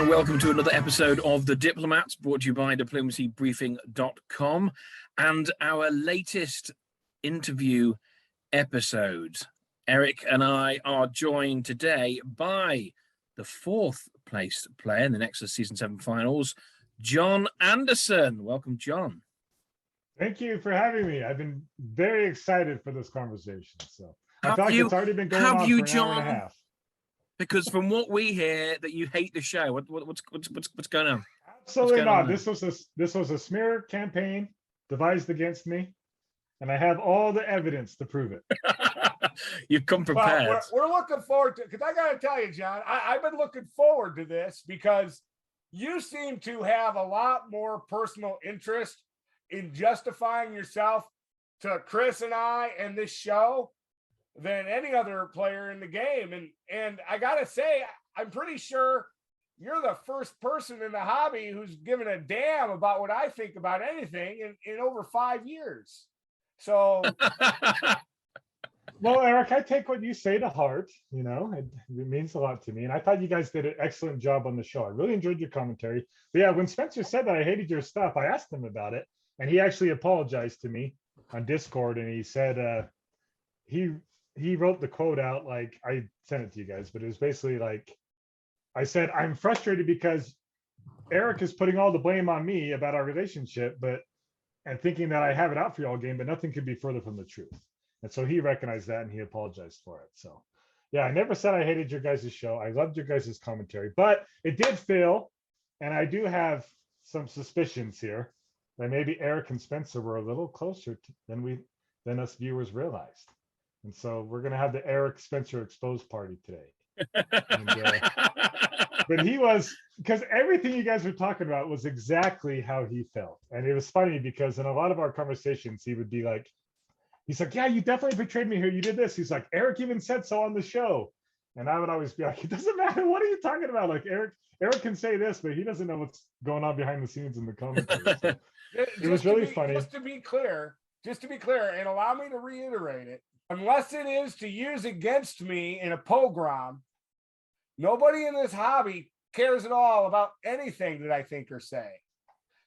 and welcome to another episode of The Diplomats, brought to you by diplomacybriefing.com, and our latest interview episode. Eric and I are joined today by the fourth place player in the Nexus Season 7 finals, John Anderson. Welcome, John. Thank you for having me. I've been very excited for this conversation. So I feel like it's already been going on for an hour and a half. Because from what we hear, that you hate the show. What's going on? Absolutely not. This was a smear campaign devised against me, and I have all the evidence to prove it. You've come prepared. Well, we're looking forward to it, because I got to tell you, John, I've been looking forward to this because you seem to have a lot more personal interest in justifying yourself to Chris and I and this show than any other player in the game. And I gotta say, I'm pretty sure you're the first person in the hobby who's given a damn about what I think about anything in over 5 years. So well, Eric, I take what you say to heart. You know, it means a lot to me. And I thought you guys did an excellent job on the show. I really enjoyed your commentary. But yeah, when Spencer said that I hated your stuff, I asked him about it, and he actually apologized to me on Discord, and he said he wrote the quote out, like I sent it to you guys, but it was basically like, I said, I'm frustrated because Eric is putting all the blame on me about our relationship, and thinking that I have it out for y'all game, but nothing could be further from the truth. And so he recognized that and he apologized for it. So yeah, I never said I hated your guys' show. I loved your guys' commentary, but it did fail. And I do have some suspicions here that maybe Eric and Spencer were a little closer than us viewers realized. And so we're going to have the Eric Spencer exposed party today. But he was, because everything you guys were talking about was exactly how he felt. And it was funny because in a lot of our conversations, he would be like, he's like, yeah, you definitely betrayed me here. You did this. He's like, Eric even said so on the show. And I would always be like, it doesn't matter. What are you talking about? Like Eric can say this, but he doesn't know what's going on behind the scenes in the commentary. So it was really funny. Just to be clear, and allow me to reiterate it, unless it is to use against me in a pogrom, nobody in this hobby cares at all about anything that I think or say.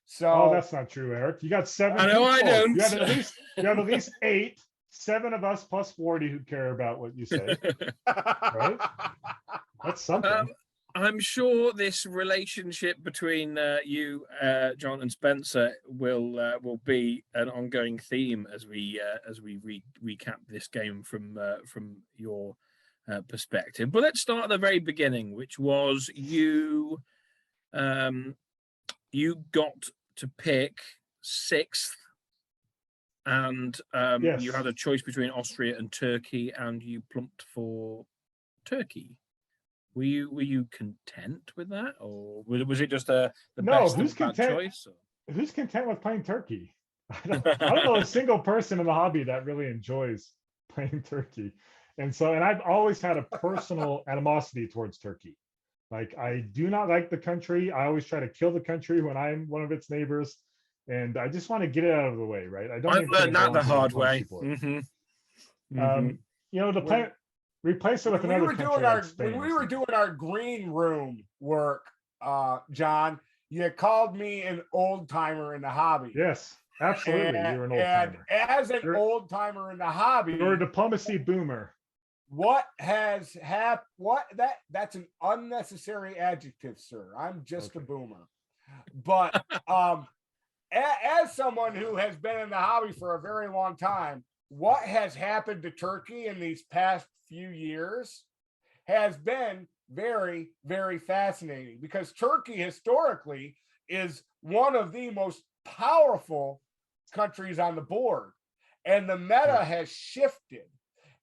So that's not true, Eric. You got 7 I know people. I don't. You have at least 8, 7 of us plus 40 who care about what you say. Right? That's something. I'm sure this relationship between you, John, and Spencer will be an ongoing theme as we recap this game from your perspective. But let's start at the very beginning, which was you got to pick 6th, and yes. You had a choice between Austria and Turkey, and you plumped for Turkey. Were you content with that, or was it just the best who's content? Choice? Or? Who's content with playing Turkey? I don't know a single person in the hobby that really enjoys playing Turkey, and I've always had a personal animosity towards Turkey. Like, I do not like the country. I always try to kill the country when I'm one of its neighbors, and I just want to get it out of the way. Right? I've learned that the hard way. Replace it with another country. When we were doing our green room work, John, you called me an old timer in the hobby. Yes, absolutely. You're an old timer. And as an old timer in the hobby, you're a diplomacy boomer. What has happened? That's an unnecessary adjective, sir. I'm just a boomer. But as someone who has been in the hobby for a very long time, what has happened to Turkey in these past few years has been very, very fascinating, because Turkey historically is one of the most powerful countries on the board, and the meta has shifted.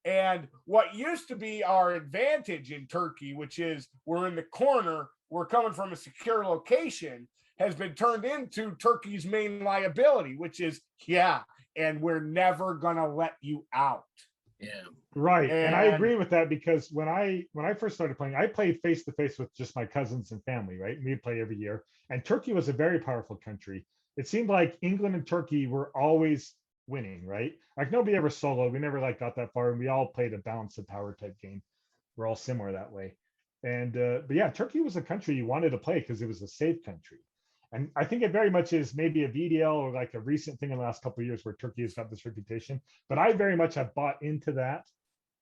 And what used to be our advantage in Turkey, which is we're in the corner, we're coming from a secure location, has been turned into Turkey's main liability, which is, and we're never gonna let you out. Yeah, right. And I agree with that, because when I first started playing, I played face to face with just my cousins and family, right? And we'd play every year. And Turkey was a very powerful country. It seemed like England and Turkey were always winning, right? Like, nobody ever soloed. We never got that far, and we all played a balance of power type game. We're all similar that way. And but yeah, Turkey was a country you wanted to play because it was a safe country. And I think it very much is maybe a VDL or like a recent thing in the last couple of years where Turkey has got this reputation. But I very much have bought into that,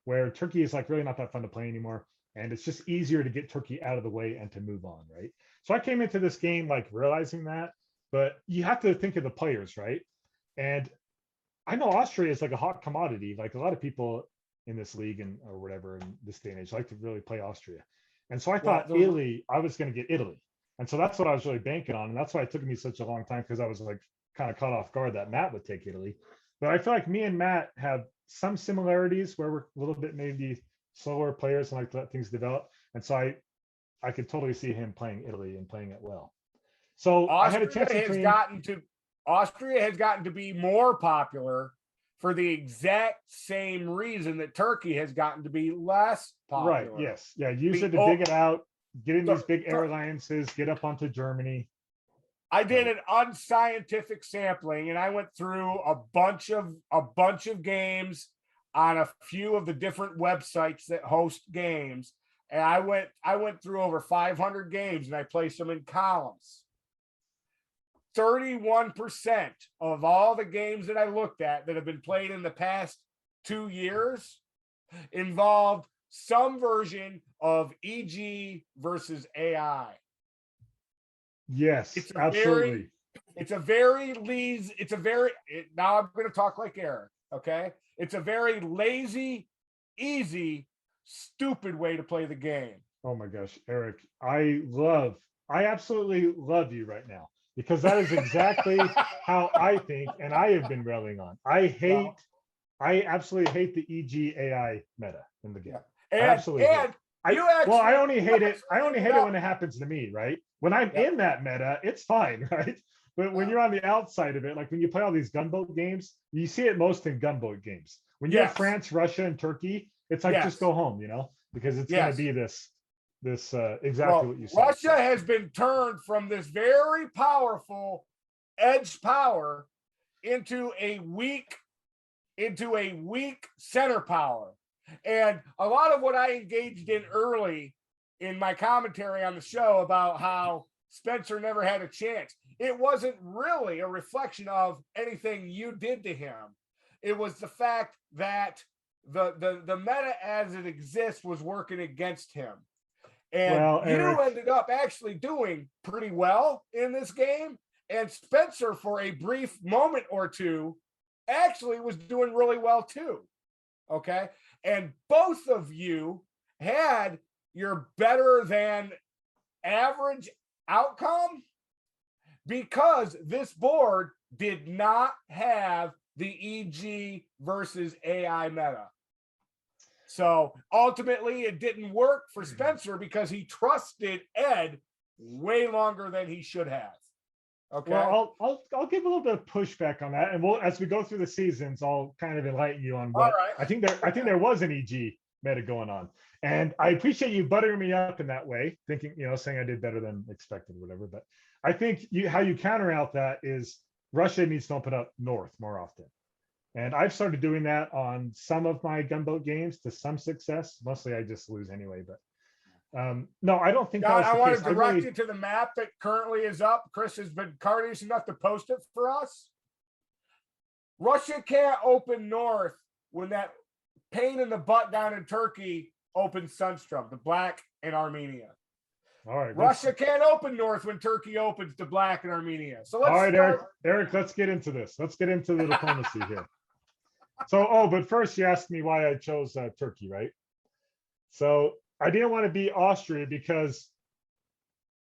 where Turkey is like really not that fun to play anymore. And it's just easier to get Turkey out of the way and to move on, right? So I came into this game like realizing that, but you have to think of the players, right? And I know Austria is like a hot commodity. Like a lot of people in this league and or whatever in this day and age like to really play Austria. And so I thought Italy, I was going to get Italy. And so that's what I was really banking on. And that's why it took me such a long time because I was like kind of caught off guard that Matt would take Italy. But I feel like me and Matt have some similarities where we're a little bit maybe slower players and like to let things develop. And so I could totally see him playing Italy and playing it well. So I had a chance Austria has gotten to be more popular for the exact same reason that Turkey has gotten to be less popular. Right. Yes. Yeah. Use it to dig it out, get in these big air alliances, get up onto Germany. I did an unscientific sampling, and I went through a bunch of games on a few of the different websites that host games, and I went through over 500 games, and I placed them in columns. 31% of all the games that I looked at that have been played in the past 2 years involved some version of EG versus AI. Yes, absolutely. Now I'm going to talk like Eric, okay? It's a very lazy, easy, stupid way to play the game. Oh my gosh, Eric, I absolutely love you right now because that is exactly how I think and I have been railing on. I absolutely hate the EG AI meta in the game. Yeah. I absolutely hate it. I only hate it when it happens to me, right? When I'm in that meta, it's fine, right? But when you're on the outside of it, like when you play all these gunboat games, you see it most in gunboat games. When you have France, Russia, and Turkey, it's like just go home, because it's going to be this exactly what you said. Russia has been turned from this very powerful edge power into a weak center power. And a lot of what I engaged in early in my commentary on the show about how Spencer never had a chance, it wasn't really a reflection of anything you did to him. It was the fact that the meta as it exists was working against him. And you ended up actually doing pretty well in this game. And Spencer, for a brief moment or two, actually was doing really well too. Okay. And both of you had your better than average outcome because this board did not have the EG versus AI meta. So ultimately it didn't work for Spencer because he trusted Ed way longer than he should have. Okay. Well, I'll give a little bit of pushback on that, and we'll as we go through the seasons, I'll kind of enlighten you on what I think there was an EG meta going on, and I appreciate you buttering me up in that way, thinking saying I did better than expected, or whatever. But I think how you counter out that is Russia needs to open up north more often, and I've started doing that on some of my gunboat games to some success. Mostly I just lose anyway, but. No, I don't think John, I want to direct you to the map that currently is up. Chris has been courteous enough to post it for us. Russia can't open north when that pain in the butt down in Turkey opens Sunstrom, the Black and Armenia. All right. Russia can't open north when Turkey opens the Black and Armenia. So let's Eric, let's get into this. Let's get into the diplomacy here. So, but first you asked me why I chose Turkey, right? So I didn't want to be Austria because,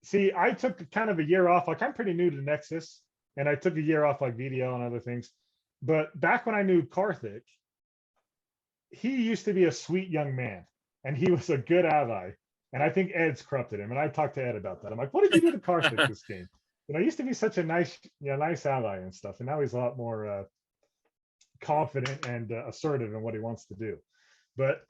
see, I took kind of a year off. Like I'm pretty new to Nexus, and I took a year off like VDL and other things. But back when I knew Karthik, he used to be a sweet young man, and he was a good ally. And I think Ed's corrupted him. And I talked to Ed about that. I'm like, what did you do to Karthik this game? He used to be such a nice ally and stuff, and now he's a lot more confident and assertive in what he wants to do. But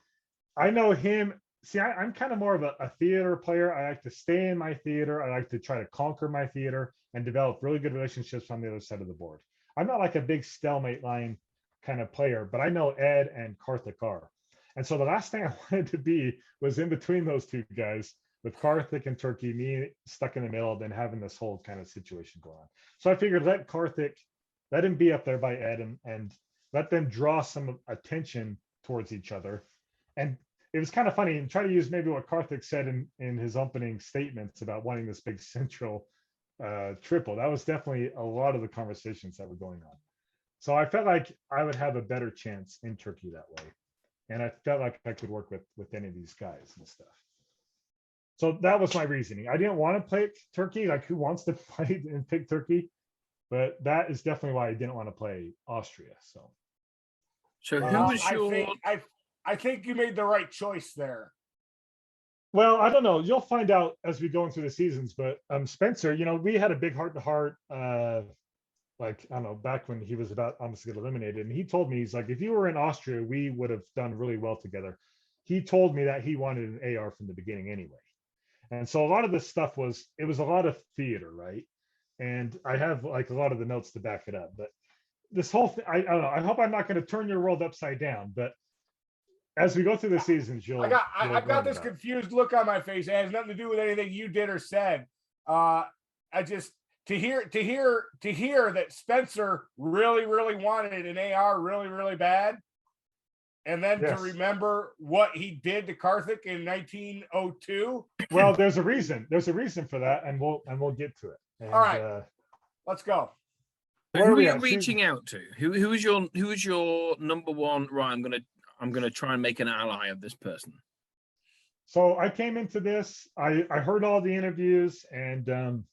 I know him. See, I'm kind of more of a theater player. I like to stay in my theater. I like to try to conquer my theater and develop really good relationships on the other side of the board. I'm not like a big stalemate line kind of player, but I know Ed and Karthik are. And so the last thing I wanted to be was in between those two guys with Karthik and Turkey, me stuck in the middle, then having this whole kind of situation going on. So I figured let him be up there by Ed and let them draw some attention towards each other. And it was kind of funny and try to use maybe what Karthik said in his opening statements about wanting this big central triple. That was definitely a lot of the conversations that were going on. So I felt like I would have a better chance in Turkey that way. And I felt like I could work with any of these guys and stuff. So that was my reasoning. I didn't want to play Turkey. Like, who wants to play and pick Turkey? But that is definitely why I didn't want to play Austria. So who was your? I think you made the right choice there. Well, I don't know. You'll find out as we go into the seasons. But Spencer, we had a big heart-to-heart. Like, I don't know, back when he was about almost to get eliminated, and he told me, he's like, if you were in Austria, we would have done really well together. He told me that he wanted an AR from the beginning anyway. And so a lot of this stuff was a lot of theater, right? And I have like a lot of the notes to back it up. But this whole thing, I don't know. I hope I'm not going to turn your world upside down. But as we go through the seasons, I've got this confused look on my face. It has nothing to do with anything you did or said. I just to hear that Spencer really wanted an AR really bad, and then to remember what he did to Karthik in 1902. Well, there's a reason for that, and we'll get to it. And, all right, let's go. Who are you reaching out to? Who is your number one? Right, I'm gonna try and make an ally of this person. So I came into this. I heard all the interviews, and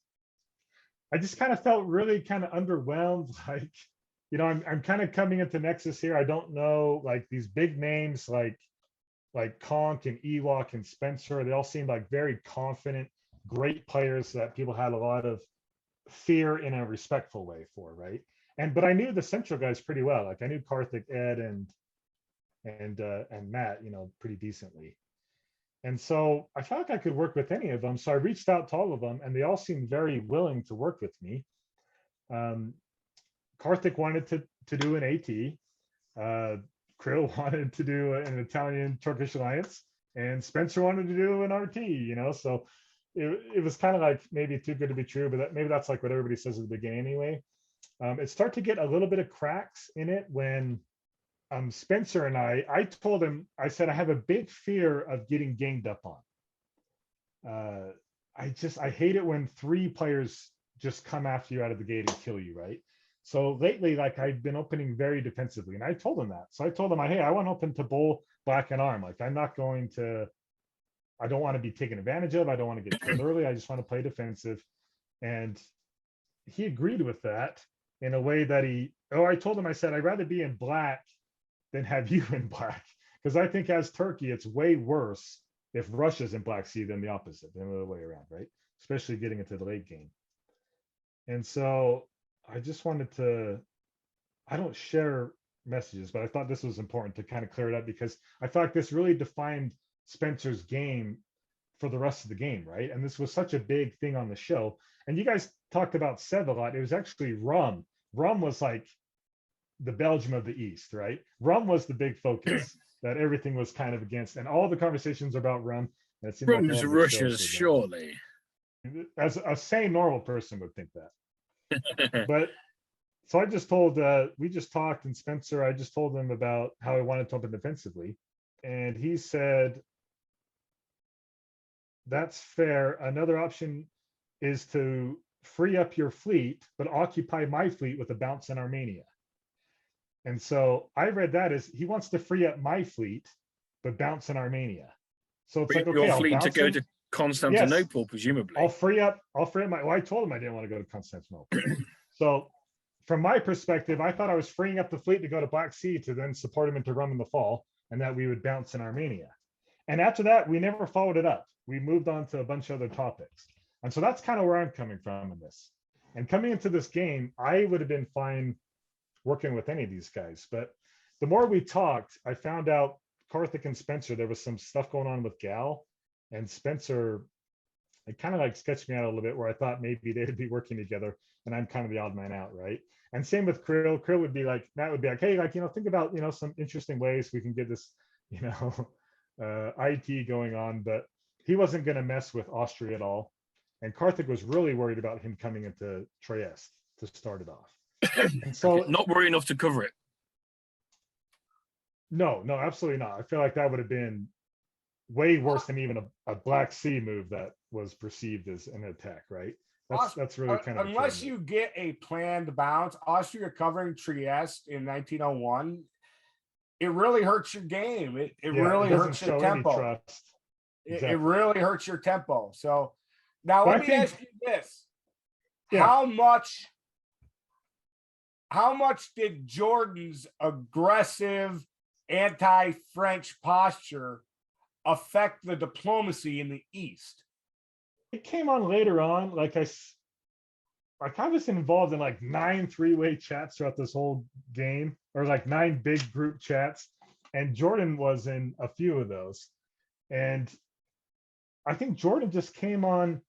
I just kind of felt really kind of underwhelmed. Like, I'm kind of coming into Nexus here. I don't know, like, these big names like Conk and Ewok and Spencer. They all seemed like very confident, great players that people had a lot of fear in a respectful way for, right? But I knew the Central guys pretty well. Like, I knew Karthik, Ed, and Matt, pretty decently. And so I felt like I could work with any of them. So I reached out to all of them, and they all seemed very willing to work with me. Karthik wanted to do an AT. Krill wanted to do an Italian-Turkish alliance, and Spencer wanted to do an RT. So it was kind of like maybe too good to be true, but maybe that's like what everybody says at the beginning anyway. It started to get a little bit of cracks in it when Spencer and I told him, I said, I have a big fear of getting ganged up on. I hate it when 3 players just come after you out of the gate and kill you, right? So lately, like, I've been opening very defensively, and I told him that. So I told him, hey, I want to open to bull, black, and arm. Like, I don't want to be taken advantage of. I don't want to get killed early. I just want to play defensive. And he agreed with that in a way that I told him, I said, I'd rather be in black than have you in black. Because I think as Turkey, it's way worse if Russia's in black sea than the opposite, than the other way around, right? Especially getting into the late game. And so I just wanted to, I don't share messages, but I thought this was important to kind of clear it up, because I thought this really defined Spencer's game for the rest of the game, right? And this was such a big thing on the show. And you guys talked about Sev a lot. It was actually Rum. Rum was like the Belgium of the East, right? Rum was the big focus that everything was kind of against, and all the conversations about Rum. Rum's like Russia, surely. As a sane normal person would think that. But so I just told, we just talked, and Spencer, I just told him about how I wanted to open defensively. And he said, that's fair. Another option is to free up your fleet, but occupy my fleet with a bounce in Armenia. And so I read that as he wants to free up my fleet, but bounce in Armenia. So it's like, okay, your fleet to go to Constantinople, yes, presumably. I'll free up my, well, I told him I didn't want to go to Constantinople. So from my perspective, I thought I was freeing up the fleet to go to Black Sea to then support him into Rum in the fall, and that we would bounce in Armenia. And after that, we never followed it up. We moved on to a bunch of other topics. And so that's kind of where I'm coming from in this. And coming into this game, I would have been fine working with any of these guys. But the more we talked, I found out Karthik and Spencer, there was some stuff going on with Gal. And Spencer, it kind of like sketched me out a little bit, where I thought maybe they'd be working together, and I'm kind of the odd man out, right? And same with Krill. Krill would be like, Matt would be like, hey, like, think about, some interesting ways we can get this IT going on, but he wasn't going to mess with Austria at all. And Karthik was really worried about him coming into Trieste to start it off. And so, Okay, not worried enough to cover it. no, absolutely not. I feel like that would have been way worse than even a Black Sea move that was perceived as an attack, right? That's really kind of unless you get a planned bounce. Austria covering Trieste in 1901, it really hurts your game. It really hurts your tempo. It really hurts your tempo. So now let me ask you this: how much did Jordan's aggressive anti-French posture affect the diplomacy in the East? It came on later on. Like I was involved in like 9 three-way chats throughout this whole game, or like 9 big group chats, and Jordan was in a few of those. And I think Jordan just came on.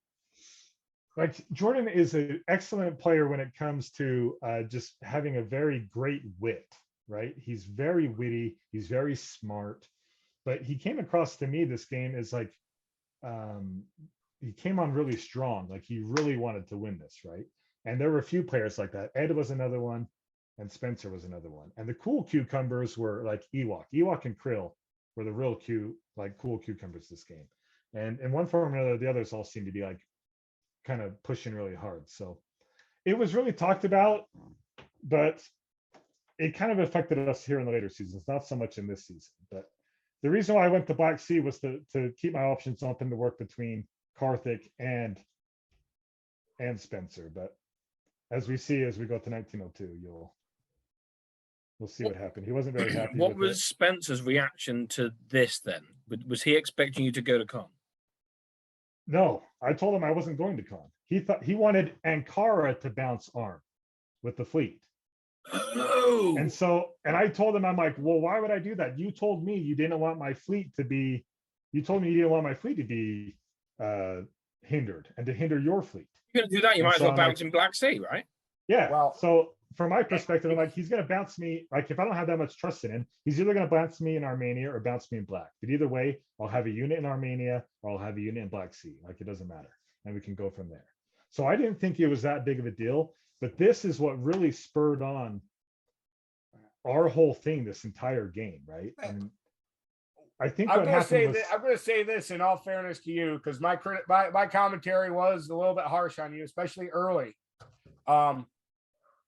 Like, Jordan is an excellent player when it comes to just having a very great wit, right? He's very witty, he's very smart, but he came across to me this game as like, he came on really strong. Like, he really wanted to win this, right? And there were a few players like that. Ed was another one, and Spencer was another one. And the cool cucumbers were like Ewok and Krill were the real cool cucumbers this game. And in one form or another, the others all seem to be like kind of pushing really hard. So it was really talked about, but it kind of affected us here in the later seasons, not so much in this season. But the reason why I went to Black Sea was to keep my options open to work between Karthik and Spencer. But as we see, as we go to 1902, we'll see what happened. He wasn't very happy. What was Spencer's reaction to this then? Was he expecting you to go to con? No, I told him I wasn't going to con. He wanted Ankara to bounce arm with the fleet. Oh. And I told him, I'm like, well, why would I do that? You told me you didn't want my fleet to be, hindered and to hinder your fleet. You're going to do that, you might as well bounce in Black Sea, right? Yeah. Well, so from my perspective, I'm like, he's going to bounce me. Like, if I don't have that much trust in him, he's either going to bounce me in Armenia or bounce me in Black. But either way, I'll have a unit in Armenia or I'll have a unit in Black Sea. Like, it doesn't matter. And we can go from there. So I didn't think it was that big of a deal. But this is what really spurred on our whole thing this entire game, right? And I think I'm going to say this in all fairness to you, because my commentary was a little bit harsh on you, especially early.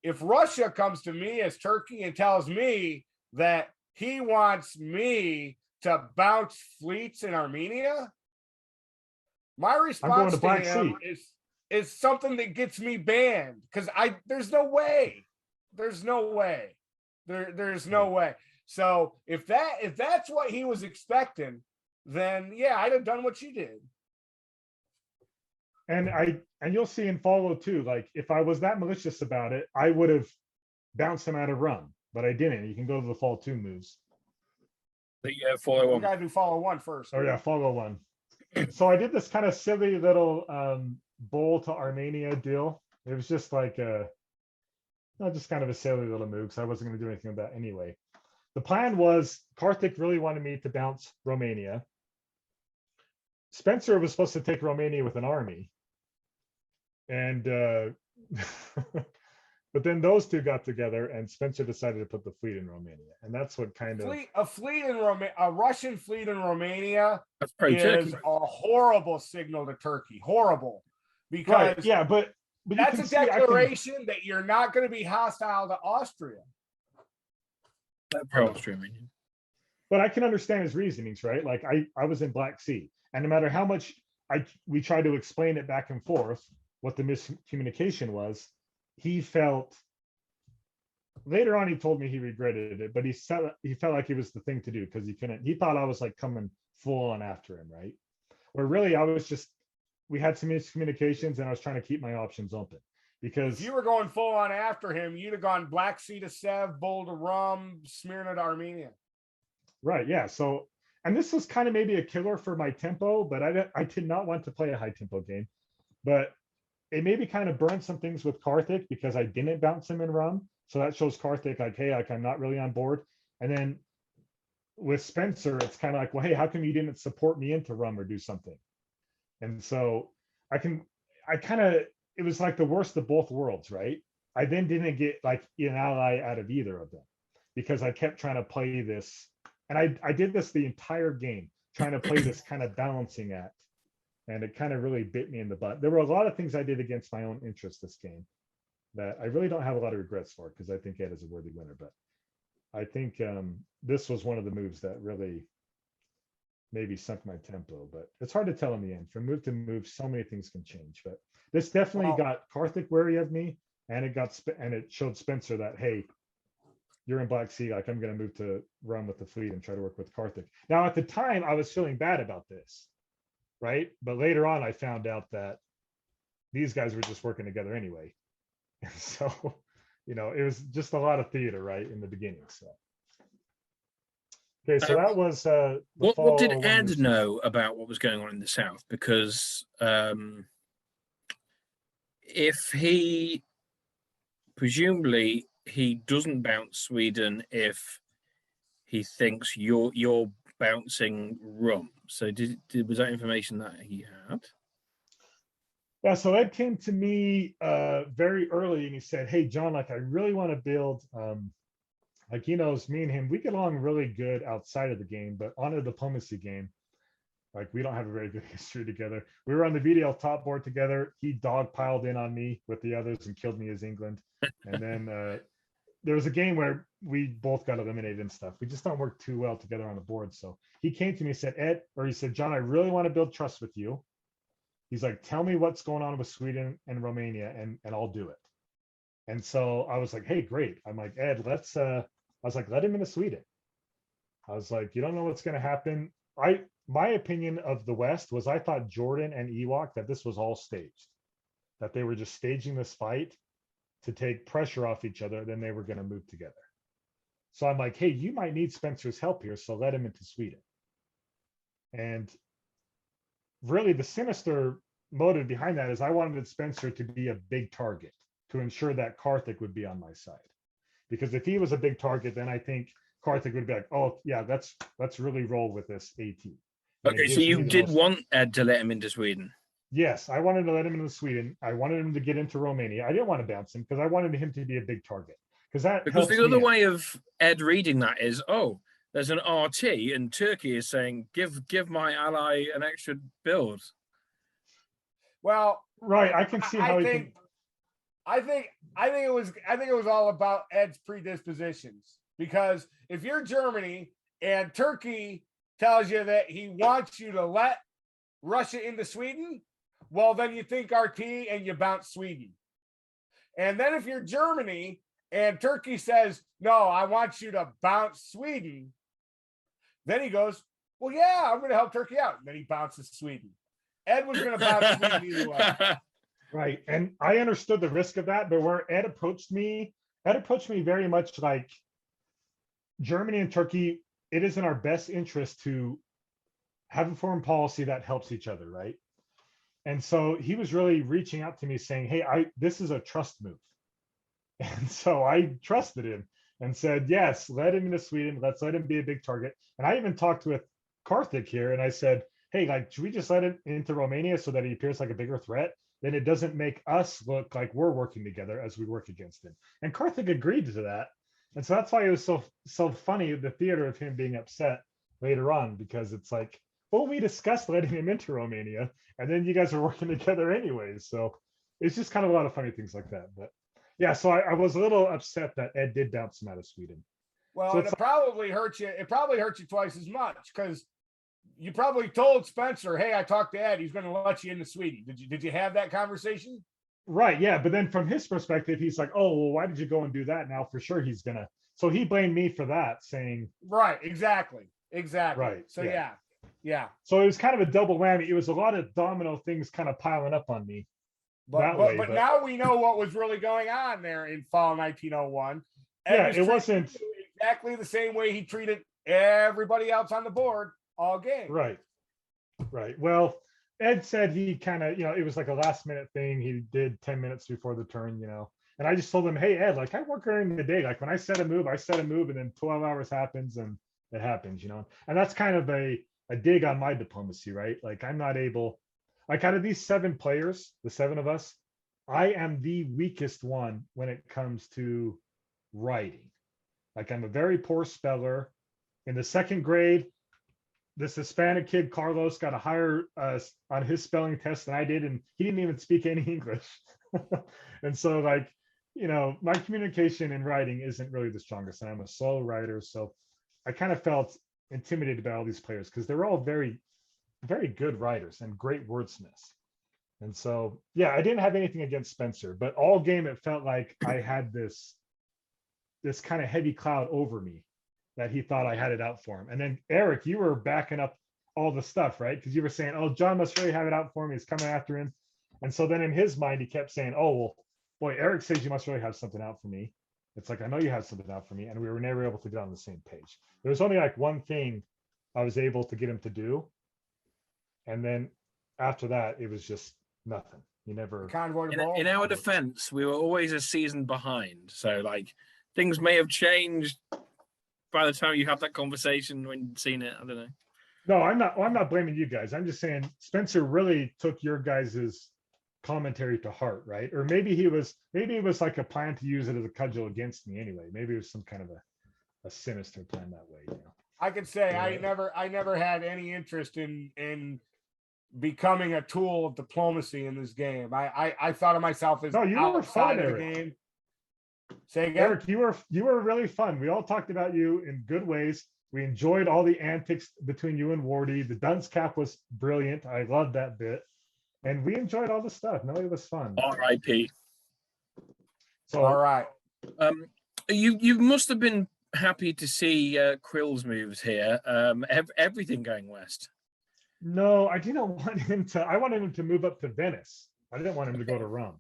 If Russia comes to me as Turkey and tells me that he wants me to bounce fleets in Armenia, my response to him is something that gets me banned, because there's no way. There's no way. There's no way. So if that's what he was expecting, then yeah, I'd have done what you did. And you'll see in follow too, like, if I was that malicious about it, I would have bounced him out of run, but I didn't. You can go to the fall 2 moves. But yeah, follow 1. You gotta do follow 1 first. Oh yeah, follow 1. So I did this kind of silly little bowl to Armenia deal. It was just like just kind of a silly little move, because I wasn't going to do anything with that anyway. The plan was Karthik really wanted me to bounce Romania. Spencer was supposed to take Romania with an army. And but then those two got together and Spencer decided to put the fleet in Romania. And that's what kind of a Russian fleet in Romania is a horrible signal to Turkey. Horrible. Because right, yeah, but that's a declaration that you're not going to be hostile to Austria. But I can understand his reasonings, right? Like, I was in Black Sea, and no matter how much we tried to explain it back and forth, what the miscommunication was, he felt later on, he told me he regretted it, but he felt like it was the thing to do, because he thought I was like coming full on after him, right? Where really we had some miscommunications and I was trying to keep my options open. Because if you were going full on after him, you'd have gone Black Sea to Sev, Bull to Rum, Smyrna to Armenia. Right, yeah. So, and this was kind of maybe a killer for my tempo, but I did not want to play a high tempo game. But it maybe kind of burned some things with Karthik, because I didn't bounce him in Rum. So that shows Karthik like, hey, like, I'm not really on board. And then with Spencer, it's kind of like, well, hey, how come you didn't support me into Rum or do something? And so I kind of, it was like the worst of both worlds, right? I then didn't get like an ally out of either of them because I kept trying to play this. And I did this the entire game, trying to play this kind of balancing act. And it kind of really bit me in the butt. There were a lot of things I did against my own interest this game that I really don't have a lot of regrets for because I think Ed is a worthy winner. But I think this was one of the moves that really maybe sunk my tempo, but it's hard to tell in the end. From move to move, so many things can change. But this definitely got Karthik wary of me, and it showed Spencer that, hey, you're in Black Sea. Like, I'm going to move to run with the fleet and try to work with Karthik. Now, at the time, I was feeling bad about this, right? But later on, I found out that these guys were just working together anyway. And so, it was just a lot of theater, right, in the beginning. So. Okay, so that was what did Ed know about what was going on in the South? Because if he presumably he doesn't bounce Sweden if he thinks you're bouncing Rum. So was that information that he had? Yeah, so Ed came to me very early and he said, hey, John, like I really want to build like he knows me and him, we get along really good outside of the game, but on a diplomacy game, like we don't have a very good history together. We were on the VDL top board together. He dogpiled in on me with the others and killed me as England. And then there was a game where we both got eliminated and stuff. We just don't work too well together on the board. So he came to me and said, he said, John, I really want to build trust with you. He's like, tell me what's going on with Sweden and Romania and I'll do it. And so I was like, hey, great. I'm like, Ed, I was like, let him into Sweden. I was like, you don't know what's going to happen. My opinion of the West was I thought Jordan and Ewok, that this was all staged, that they were just staging this fight to take pressure off each other. Then they were going to move together. So I'm like, hey, you might need Spencer's help here. So let him into Sweden. And really the sinister motive behind that is I wanted Spencer to be a big target to ensure that Karthik would be on my side. Because if he was a big target, then I think Karthik would be like, oh, yeah, let's really roll with this AT. Okay, so you did want Ed to let him into Sweden? Yes, I wanted to let him into Sweden. I wanted him to get into Romania. I didn't want to bounce him because I wanted him to be a big target. Because the other way of Ed reading that is, oh, there's an RT and Turkey is saying, give my ally an extra build. Well, right. I can see how I think it was all about Ed's predispositions, because if you're Germany and Turkey tells you that he wants you to let Russia into Sweden, well, then you think RT and you bounce Sweden. And then if you're Germany and Turkey says, no, I want you to bounce Sweden, then he goes, well, yeah, I'm going to help Turkey out. And then he bounces Sweden. Ed was going to bounce Sweden either way. Right. And I understood the risk of that, but where Ed approached me very much like Germany and Turkey, it is in our best interest to have a foreign policy that helps each other, right? And so he was really reaching out to me saying, hey, this is a trust move. And so I trusted him and said, yes, let him into Sweden. Let's let him be a big target. And I even talked with Karthik here and I said, hey, like, should we just let him into Romania so that he appears like a bigger threat? Then it doesn't make us look like we're working together as we work against him. And Karthik agreed to that. And so that's why it was so funny, the theater of him being upset later on, because it's like, well, we discussed letting him into Romania, and then you guys are working together anyways. So it's just kind of a lot of funny things like that. But yeah, so I was a little upset that Ed did bounce him out of Sweden. Well, so it probably hurt you. It probably hurt you twice as much because you probably told Spencer, hey, I talked to Ed. He's going to let you into Sweden. Did you have that conversation? Right. Yeah. But then from his perspective, he's like, oh, well, why did you go and do that? Now for sure he's going to. So he blamed me for that, saying. Right. Exactly. Right. So yeah. So it was kind of a double whammy. It was a lot of domino things kind of piling up on me. But now we know what was really going on there in fall 1901. Yeah, it wasn't exactly the same way he treated everybody else on the board all game. Right. Well, Ed said he kind of, it was like a last minute thing. He did 10 minutes before the turn, and I just told him, hey, Ed, like I work during the day. Like when I set a move, and then 12 hours happens and it happens, and that's kind of a dig on my diplomacy, right? Like I'm not able, like out of these 7 players, the 7 of us, I am the weakest one when it comes to writing. Like I'm a very poor speller. In the 2nd grade, this Hispanic kid, Carlos, got a higher on his spelling test than I did, and he didn't even speak any English. And so like, my communication and writing isn't really the strongest, and I'm a slow writer. So I kind of felt intimidated by all these players because they're all very, very good writers and great wordsmiths. And so, yeah, I didn't have anything against Spencer, but all game it felt like I had this kind of heavy cloud over me that he thought I had it out for him. And then Eric, you were backing up all the stuff, right? Because you were saying, "Oh, John must really have it out for him. He's coming after him." And so then in his mind, he kept saying, "Oh, well, boy, Eric says you must really have something out for me." It's like, I know you have something out for me. And we were never able to get on the same page. There was only like one thing I was able to get him to do. And then after that, it was just nothing. He never. Convoy In our defense, we were always a season behind. So like things may have changed by the time you have that conversation when you'd seen it. I don't know. No, I'm not blaming you guys. I'm just saying Spencer really took your guys's commentary to heart, right? Or maybe it was like a plan to use it as a cudgel against me anyway. Maybe it was some kind of a sinister plan that way. I could say Yeah. I never had any interest in becoming a tool of diplomacy in this game. I thought of myself as No, you were fun, outside of the Eric. game. Say again. Eric, you were really fun. We all talked about you in good ways. We enjoyed all the antics between you and Wardy. The dunce cap was brilliant. I loved that bit. And we enjoyed all the stuff. No, it was fun. R.I.P. So All right. You must have been happy to see Krill's moves here. Everything going west. no, I didn't want him to. I wanted him to move up to Venice. I didn't want him to go to Rome.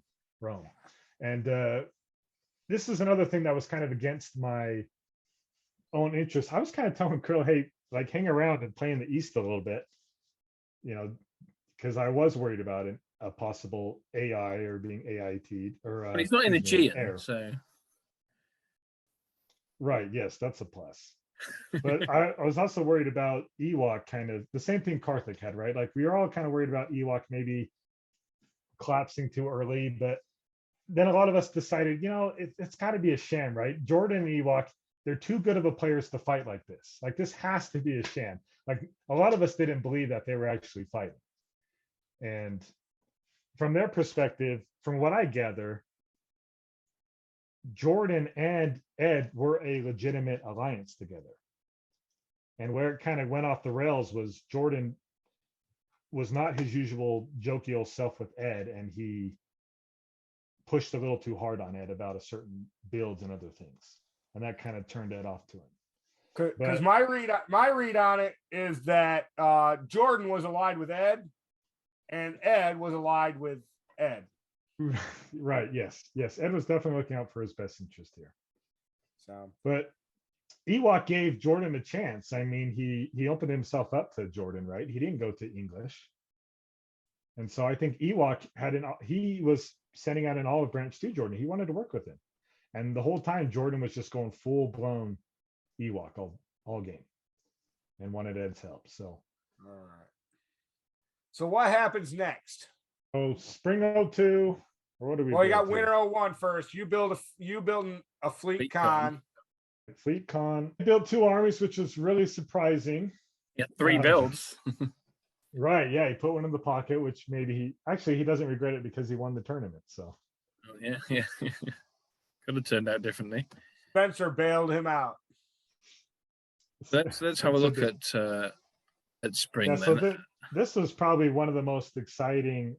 And this is another thing that was kind of against my own interest. I was kind of telling Krill, hey, like hang around and play in the East a little bit, because I was worried about a possible AI or being AIT'd or. But he's not in the Aegean, Aegean, so. Right. Yes, that's a plus. But I was also worried about Ewok, kind of the same thing Karthik had, right? Like we were all kind of worried about Ewok maybe collapsing too early, but then a lot of us decided, it's got to be a sham, right? Jordan and Ewok, they're too good of a players to fight like this. Like this has to be a sham. Like a lot of us didn't believe that they were actually fighting. And from their perspective, from what I gather, Jordan and Ed were a legitimate alliance together. And where it kind of went off the rails was Jordan was not his usual jovial self with Ed, and he pushed a little too hard on Ed about a certain builds and other things. And that kind of turned Ed off to him. Because my read on it is that Jordan was allied with Ed, and Ed was allied with Ed. Right. Yes. Ed was definitely looking out for his best interest here. So, but Ewok gave Jordan a chance. I mean, he opened himself up to Jordan, right? He didn't go to English. And so I think Ewok he was sending out an olive branch to Jordan. He wanted to work with him. And the whole time Jordan was just going full blown Ewok all game and wanted Ed's help. So all right. So what happens next? Oh, Spring 02. Or what do we? Well, you got Winter 01 first. You building a fleet con. Fleet con. I built 2 armies, which was really surprising. Yeah, 3 builds. Right. Yeah, he put one in the pocket, which maybe he doesn't regret it because he won the tournament. So. Oh, yeah. Could have turned out differently. Spencer bailed him out. Let's have a look at Spring. Yeah, then. so this was probably one of the most exciting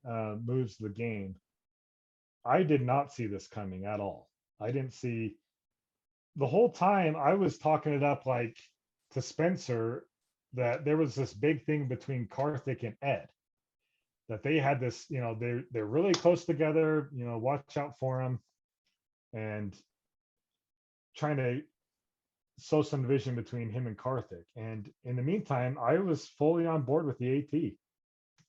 moves of the game. I did not see this coming at all. I didn't see the whole time. I was talking it up like to Spencer that there was this big thing between Karthik and Ed, that they had this, they're really close together, watch out for them, and trying to sow some division between him and Karthik. And in the meantime, I was fully on board with the AT.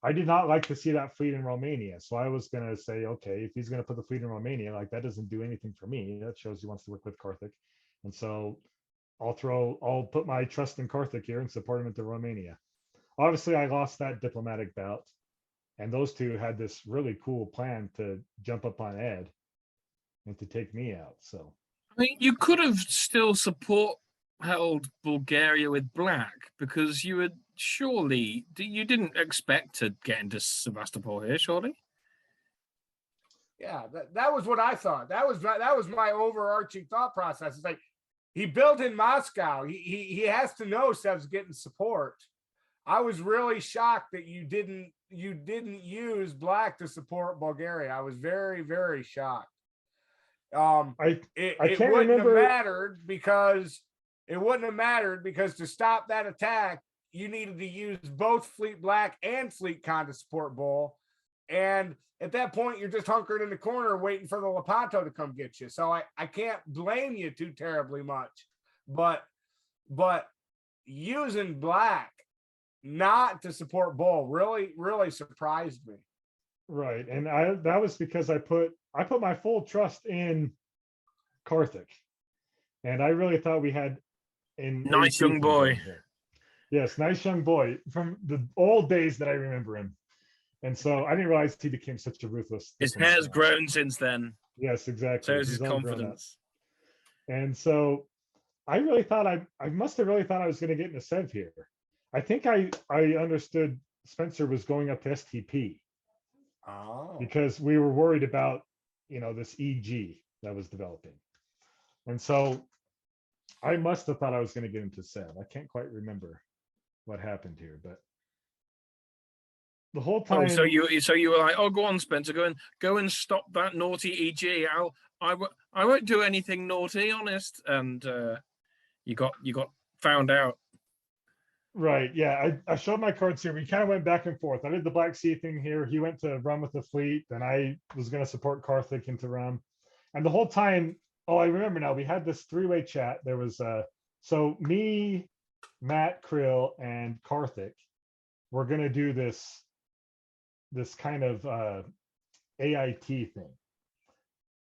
I did not like to see that fleet in Romania. So I was going to say, okay, if he's going to put the fleet in Romania, like that doesn't do anything for me. That shows he wants to work with Karthik. And so I'll put my trust in Karthik here and support him into Romania. Obviously, I lost that diplomatic bout, and those two had this really cool plan to jump up on Ed and to take me out. So, I mean, you could have still held Bulgaria with black because you had you didn't expect to get into Sevastopol here, surely. Yeah, that was what I thought. That was my overarching thought process. It's like he built in Moscow. He has to know Sev's getting support. I was really shocked that you didn't use black to support Bulgaria. I was very, very shocked. It wouldn't have mattered because to stop that attack, you needed to use both Fleet Black and Fleet Con to support Bull. And at that point, you're just hunkered in the corner waiting for the Lepanto to come get you. So I can't blame you too terribly much. But using black not to support Bull really, really surprised me. Right. And that was because I put my full trust in Karthik. And I really thought we had a nice young boy. Yes, nice young boy from the old days that I remember him. And so I didn't realize he became such a ruthless. His hair's grown since then. Yes, exactly. So is his confidence. And so I really thought I must have really thought I was going to get into Sev here. I think I understood Spencer was going up to STP. Oh. Because we were worried about, this EG that was developing. And so I must have thought I was going to get into Sev. I can't quite remember what happened here, but the whole time. So you were like, oh, go on, Spencer, go and stop that naughty EG. I won't do anything naughty, honest. And you got found out. Right. Yeah. I showed my cards here. We kind of went back and forth. I did the Black Sea thing here. He went to run with the fleet, and I was going to support Karthik into Rum. And the whole time, I remember now, we had this three-way chat. There was so me, Matt, Krill, and Karthik were going to do this kind of AIT thing.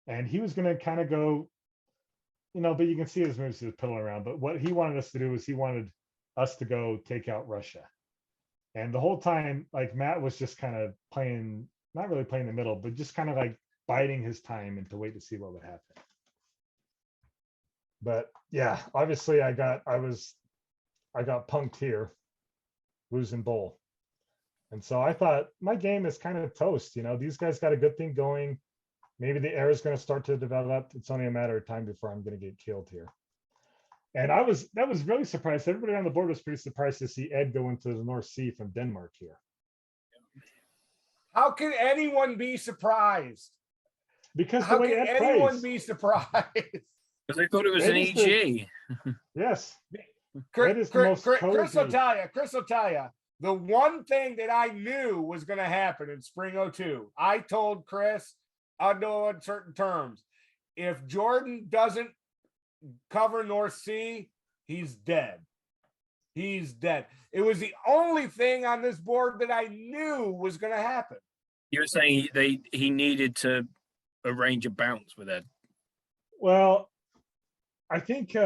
And he was going to kind of go, but you can see his moves, he was piddling around. But what he wanted us to do was he wanted us to go take out Russia. And the whole time, like, Matt was just kind of playing, not really playing the middle, but just kind of like biding his time and to wait to see what would happen. But yeah, obviously I got punked here, losing Bull. And so I thought my game is kind of toast. These guys got a good thing going. Maybe the air is going to start to develop. It's only a matter of time before I'm going to get killed here. And that was really surprised. Everybody on the board was pretty surprised to see Ed go into the North Sea from Denmark here. How can anyone be surprised? Because how can anyone be surprised? Because they thought it was an EG. Yes. Chris will tell you, the one thing that I knew was going to happen in spring 02, I told Chris under uncertain terms, if Jordan doesn't cover North Sea, he's dead. He's dead. It was the only thing on this board that I knew was going to happen. You were saying he needed to arrange a bounce with Ed. Well, I think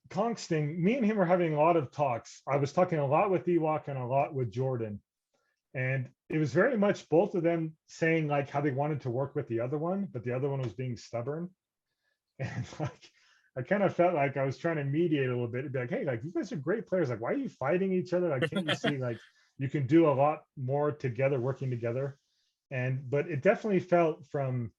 Kongsting, me and him were having a lot of talks. I was talking a lot with Ewok and a lot with Jordan. And it was very much both of them saying like how they wanted to work with the other one, but the other one was being stubborn. And like, I kind of felt like I was trying to mediate a little bit and be like, hey, like, you guys are great players. Like, why are you fighting each other? Like, can't you see like you can do a lot more together, working together? But it definitely felt from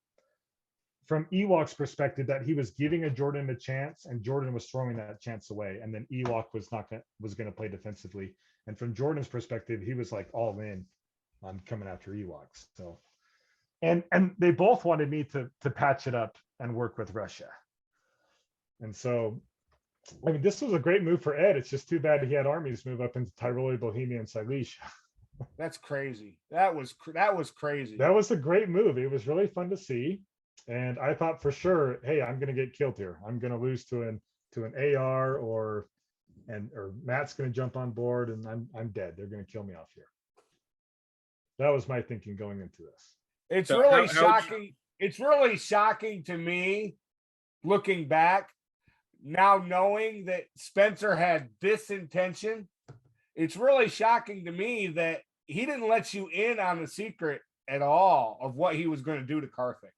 Ewok's perspective that he was giving Jordan a chance and Jordan was throwing that chance away. And then Ewok was going to play defensively. And from Jordan's perspective, he was like all in on coming after Ewoks. So, and they both wanted me to patch it up and work with Russia. And so, I mean, this was a great move for Ed. It's just too bad he had armies move up into Tyrolia, Bohemia, and Silesia. That's crazy. That was crazy. That was a great move. It was really fun to see. And I thought for sure, hey, I'm going to get killed here. I'm going to lose to an AR or Matt's going to jump on board and I'm dead. They're going to kill me off here. That was my thinking going into this. It's really shocking. It's really shocking to me looking back now knowing that Spencer had this intention, it's really shocking to me that he didn't let you in on the secret at all of what he was going to do to Karthik.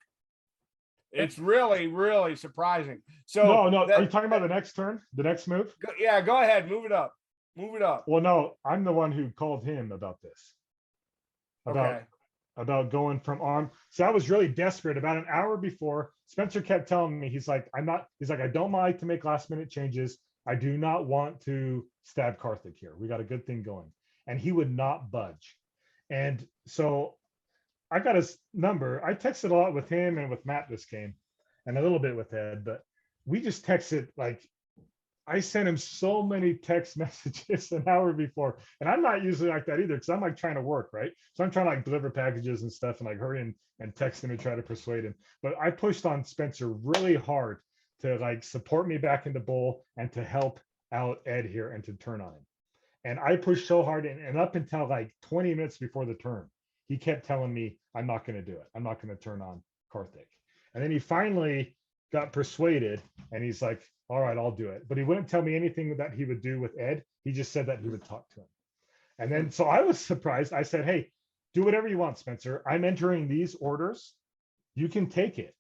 It's really, really surprising. So no. Are you talking about the next turn, the next move? Yeah, go ahead. Move it up. Move it up. Well, no, I'm the one who called him about this. About going from arm. So I was really desperate. About an hour before, Spencer kept telling me, he's like, I don't mind to make last minute changes. I do not want to stab Karthik here. We got a good thing going. And he would not budge. And so I got his number. I texted a lot with him and with Matt this game, and a little bit with Ed, but we just texted like, I sent him so many text messages an hour before. And I'm not usually like that either, because I'm like trying to work, right? So I'm trying to like deliver packages and stuff and like hurry and text him and try to persuade him. But I pushed on Spencer really hard to like support me back in the bowl and to help out Ed here and to turn on him. And I pushed so hard, and up until like 20 minutes before the turn, he kept telling me, I'm not going to do it. I'm not going to turn on Karthik. And then he finally got persuaded, and he's like, all right, I'll do it. But he wouldn't tell me anything that he would do with Ed. He just said that he would talk to him. And then, so I was surprised. I said, hey, do whatever you want, Spencer. I'm entering these orders. You can take it,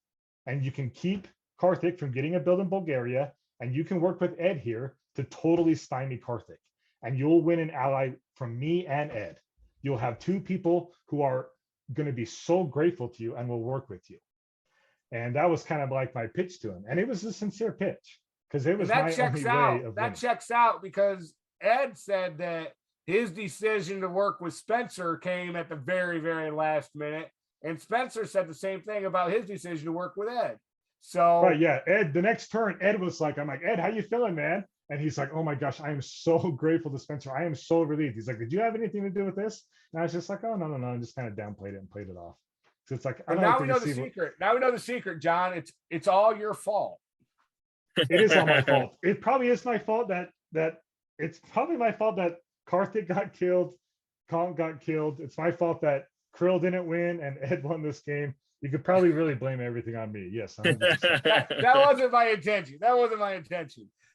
and you can keep Karthik from getting a build in Bulgaria, and you can work with Ed here to totally stymie Karthik. And you'll win an ally from me and Ed. You'll have two people who are going to be so grateful to you and will work with you. And that was kind of like my pitch to him. And it was a sincere pitch, because it was my only way of winning. Checks out, because Ed said that his decision to work with Spencer came at the very, very last minute. And Spencer said the same thing about his decision to work with Ed. So right, yeah. Ed, the next turn, Ed was like, I'm like, Ed, how you feeling, man? And he's like, oh my gosh, I am so grateful to Spencer. I am so relieved. He's like, did you have anything to do with this? And I was just like, oh, no. I just kind of downplayed it and played it off. So it's like, I don't now we know the secret. Now we know the secret, John. It's all your fault. It is all my fault. It probably is my fault that it's probably my fault that Karthik got killed, Kong got killed. It's my fault that Krill didn't win and Ed won this game. You could probably really blame everything on me. Yes. that wasn't my intention.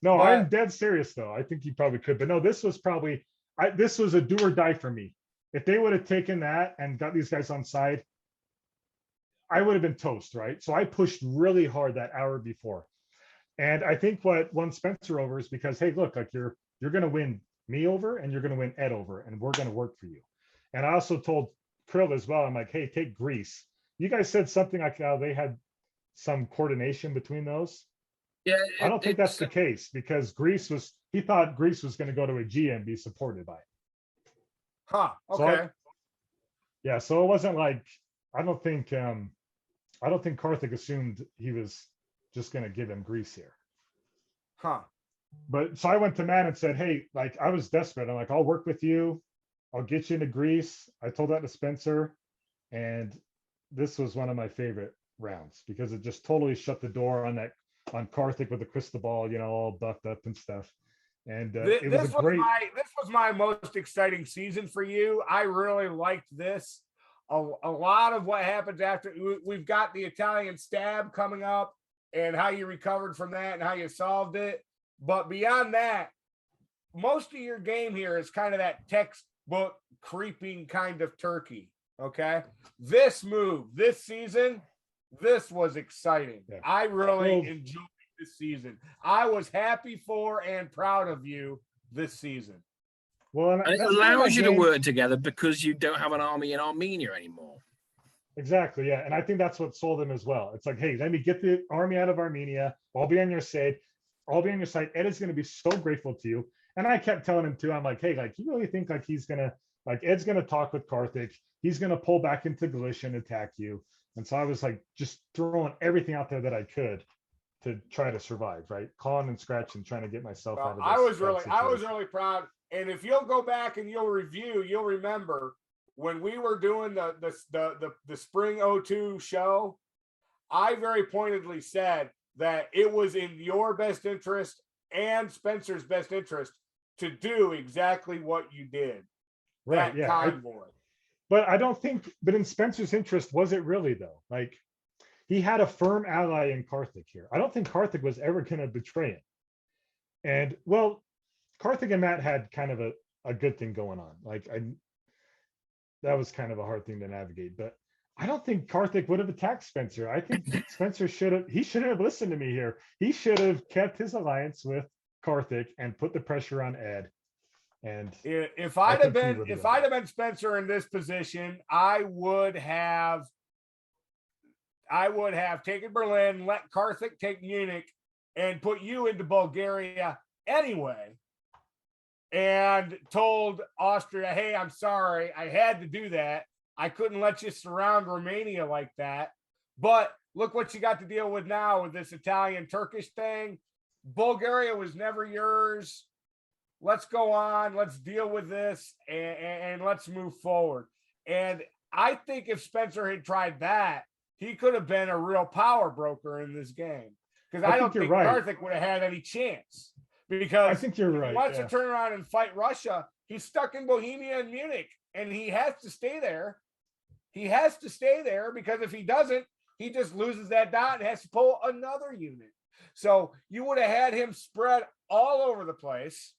No, but I'm dead serious though. I think you probably could, but no, this was probably, this was a do or die for me. If they would have taken that and got these guys on side, I would have been toast, right? So I pushed really hard that hour before. And I think what won Spencer over is because, hey, look, like you're going to win me over and you're going to win Ed over, and we're going to work for you. And I also told Krill as well, I'm like, hey, take Greece. You guys said something like how they had some coordination between those. Yeah, I don't think that's the case, because he thought Greece was going to go to a G and be supported by it. Huh. Okay. So it wasn't like, I don't think Karthik assumed he was just going to give him Greece here. Huh. But so I went to Matt and said, hey, like I was desperate. I'm like, I'll work with you. I'll get you into Greece. I told that to Spencer. And this was one of my favorite rounds, because it just totally shut the door on Karthik with the crystal ball, all buffed up and stuff. And this was my most exciting season for you. I really liked this. A lot of what happens after, we've got the Italian stab coming up and how you recovered from that and how you solved it. But beyond that, most of your game here is kind of that textbook creeping kind of turkey. Okay. This move, this season, this was exciting. Yeah. I really enjoyed this season. I was happy for and proud of you this season. Well, and it allows you to work together because you don't have an army in Armenia anymore. Exactly, yeah. And I think that's what sold him as well. It's like, hey, let me get the army out of Armenia. I'll be on your side. Ed is going to be so grateful to you. And I kept telling him too, I'm like, hey, like, you really think like Ed's going to talk with Karthik. He's going to pull back into Galicia and attack you. And so I was like, just throwing everything out there that I could to try to survive, right? Clawing and scratching, trying to get myself out of this. I was really proud. And if you'll go back and you'll review, you'll remember when we were doing the spring 02 show, I very pointedly said that it was in your best interest and Spencer's best interest to do exactly what you did. Right. Yeah. But I don't think, but in Spencer's interest, was it really though? Like, he had a firm ally in Karthik here. I don't think Karthik was ever going to betray him. And well, Karthik and Matt had kind of a good thing going on. Like that was kind of a hard thing to navigate, but I don't think Karthik would have attacked Spencer. I think Spencer shouldn't have listened to me here. He should have kept his alliance with Karthik and put the pressure on Ed. And if I'd have been Spencer in this position, I would have taken Berlin, let Karthik take Munich, and put you into Bulgaria anyway, and told Austria, hey, I'm sorry, I had to do that. I couldn't let you surround Romania like that. But look what you got to deal with now with this Italian-Turkish thing. Bulgaria was never yours. Let's go on. Let's deal with this and let's move forward. And I think if Spencer had tried that, he could have been a real power broker in this game. Because I don't think Karthik would have had any chance. Because I think you're right. He wants to turn around and fight Russia. He's stuck in Bohemia and Munich, and he has to stay there. He has to stay there because if he doesn't, he just loses that dot and has to pull another unit. So you would have had him spread all over the place.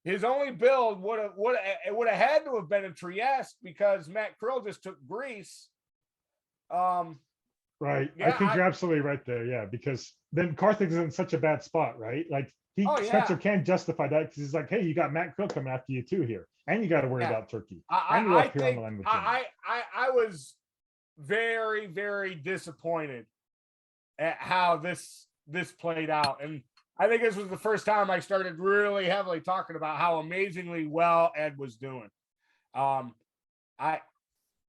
His only build would have had to have been in Trieste because Matt Krill just took Greece. Right. Yeah, I think you're absolutely right there. Yeah, because then Karthik is in such a bad spot, right? Like Spencer can justify that because he's like, hey, you got Matt Krill coming after you too here, and you got to worry about Turkey. I was very, very disappointed at how this played out, and I think this was the first time I started really heavily talking about how amazingly well Ed was doing. I'd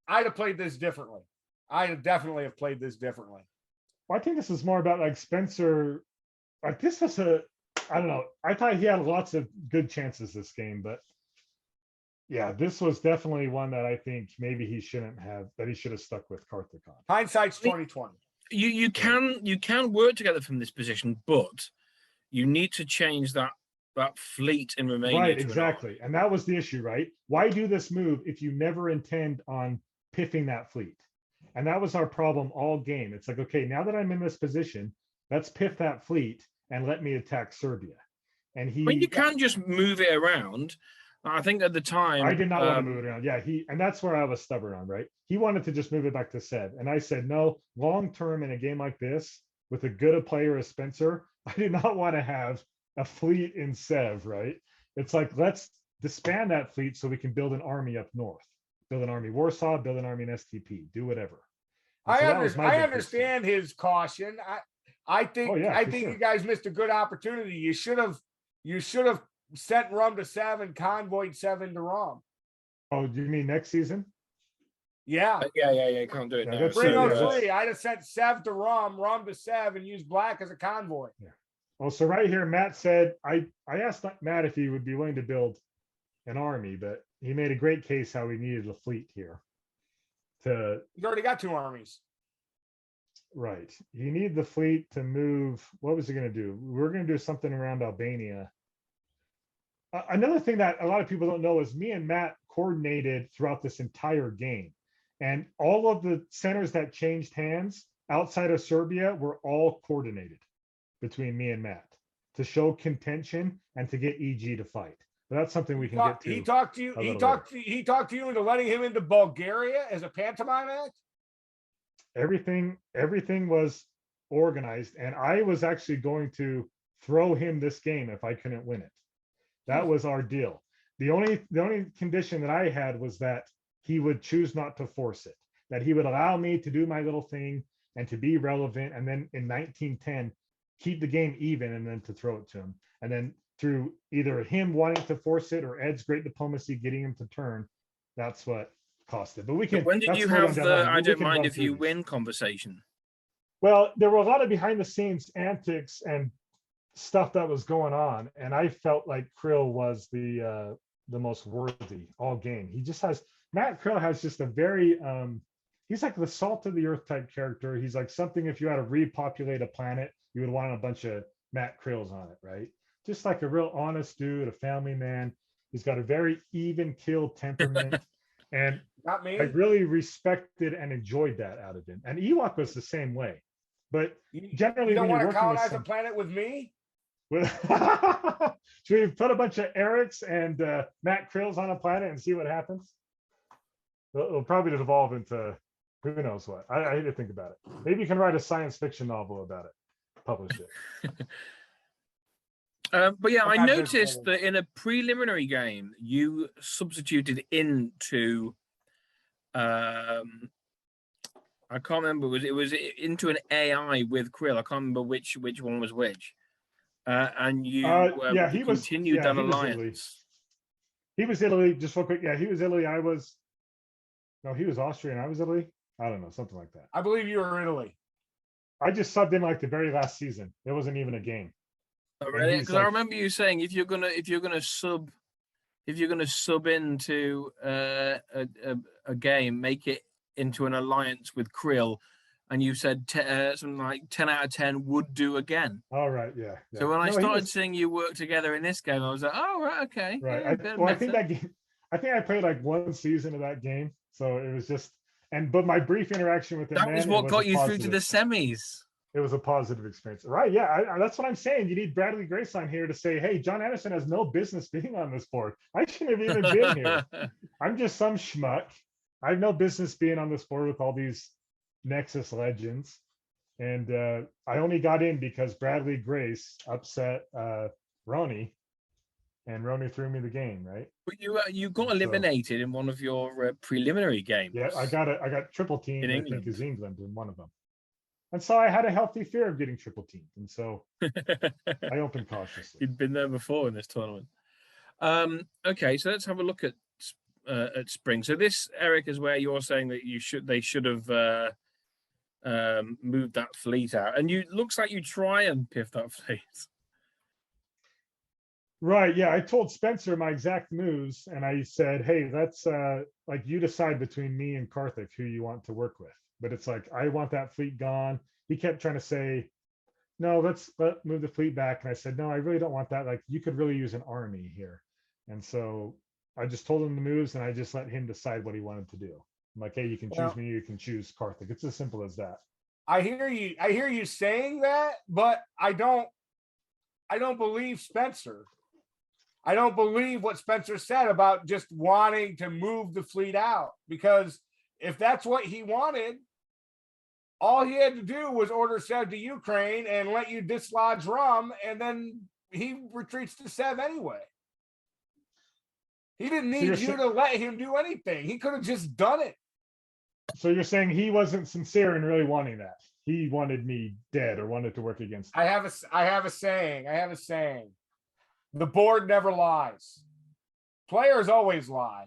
have played this differently. I definitely have played this differently. Well, I think this is more about like Spencer. Like this was I don't know. I thought he had lots of good chances this game, but yeah, this was definitely one that I think maybe he shouldn't have. That he should have stuck with Karthik on. Hindsight's 2020. You can work together from this position, but you need to change that fleet in Romania. Right, exactly, and that was the issue, right? Why do this move if you never intend on piffing that fleet? And that was our problem all game. It's like, okay, now that I'm in this position, let's piff that fleet and let me attack Serbia. And you can't just move it around. I think at the time I did not want to move it around. Yeah, and that's where I was stubborn on, right? He wanted to just move it back to Sev. And I said, no, long term in a game like this, with a good player as Spencer, I did not want to have a fleet in Sev, right? It's like, let's disband that fleet so we can build an army up north. Build an army Warsaw, build an army in STP, do whatever. I understand his caution. I think you guys missed a good opportunity. You should have sent Rum to Sev and convoyed Sev into Rum. Oh, do you mean next season? Yeah. Yeah. Can't do it now. Bring those three. I'd have sent Sev to Rum to Sev, and used Black as a convoy. Yeah. Well, so right here, Matt said, I asked Matt if he would be willing to build an army, but he made a great case how we needed a fleet here. He's already got 2 armies. Right. You need the fleet to move. What was he going to do? We're going to do something around Albania. Another thing that a lot of people don't know is me and Matt coordinated throughout this entire game. And all of the centers that changed hands outside of Serbia were all coordinated between me and Matt to show contention and to get EG to fight. But that's something we can get to. He talked to you. He talked to you into letting him into Bulgaria as a pantomime act. Everything was organized, and I was actually going to throw him this game if I couldn't win it. That was our deal. The only condition that I had was that he would choose not to force it, that he would allow me to do my little thing and to be relevant, and then in 1910 keep the game even, and then to throw it to him, and then through either him wanting to force it or Ed's great diplomacy getting him to turn, that's what cost it. But we can. But when did you have the I don't mind if you win conversation? Well, there were a lot of behind the scenes antics and stuff that was going on, and I felt like Krill was the most worthy all game. Matt Krill has just a very he's like the salt of the earth type character. He's like something if you had to repopulate a planet, you would want a bunch of Matt Krills on it, right? Just like a real honest dude, a family man. He's got a very even kill temperament. And not me. I really respected and enjoyed that out of him. And Ewok was the same way. But generally, you don't want to colonize a planet with me? Should we put a bunch of Erics and Matt Krills on a planet and see what happens? It'll probably evolve into who knows what. I hate to think about it. Maybe you can write a science fiction novel about it, publish it. But yeah, I Not this noticed old. that in a preliminary game, you substituted into I can't remember. It was into an AI with Krill. I can't remember which one was which. And you Yeah, you continued that he was Italy. alliance. He was Italy. Just real quick. Yeah, he was Italy. I was no, he was Austrian. I was Italy. I don't know, something like that. I believe you were Italy. I just subbed in like the very last season. It wasn't even a game. Oh, And really? he's Because I like- remember you saying if you're gonna sub into a game, make it into an alliance with Krill, and you said something like 10 out of 10 would do again. All right, yeah. So when I No, he started was- seeing you work together in this game, I was like, oh, right, okay. right. Yeah, bit of I think meta. that game. I think I played like one season of that game, so it was just. But my brief interaction with him, That was then, what it got a you through to positive- the semis. It was a positive experience, right? Yeah, that's what I'm saying. You need Bradley Grace on here to say, "Hey, John Anderson has no business being on this board. I shouldn't have even been here. I'm just some schmuck. I have no business being on this board with all these Nexus legends." And I only got in because Bradley Grace upset Ronnie, and Ronnie threw me the game, right? But you got So- eliminated in one of your preliminary games. Yeah, I got triple teamed. In I England. think is England in one of them, and so I had a healthy fear of getting triple teamed, and so I opened cautiously. You'd been there before in this tournament. Okay, so let's have a look at spring. So this, Eric, is where you're saying that they should have moved that fleet out, and looks like you try and piff that fleet. Right. Yeah. I told Spencer my exact moves and I said, hey, let's like you decide between me and Karthik who you want to work with. But it's like, I want that fleet gone. He kept trying to say, no, let's move the fleet back. And I said, no, I really don't want that. Like you could really use an army here. And so I just told him the moves and I just let him decide what he wanted to do. I'm like, hey, you can choose me, you can choose Karthik. It's as simple as that. I hear you saying that, but I don't believe Spencer. I don't believe what Spencer said about just wanting to move the fleet out, because if that's what he wanted, all he had to do was order Sev to Ukraine and let you dislodge Rum, and then he retreats to Sev anyway. He didn't need you to let him do anything. He could have just done it. So you're saying he wasn't sincere in really wanting that. He wanted me dead or wanted to work against me. I have a saying. The board never lies. Players always lie.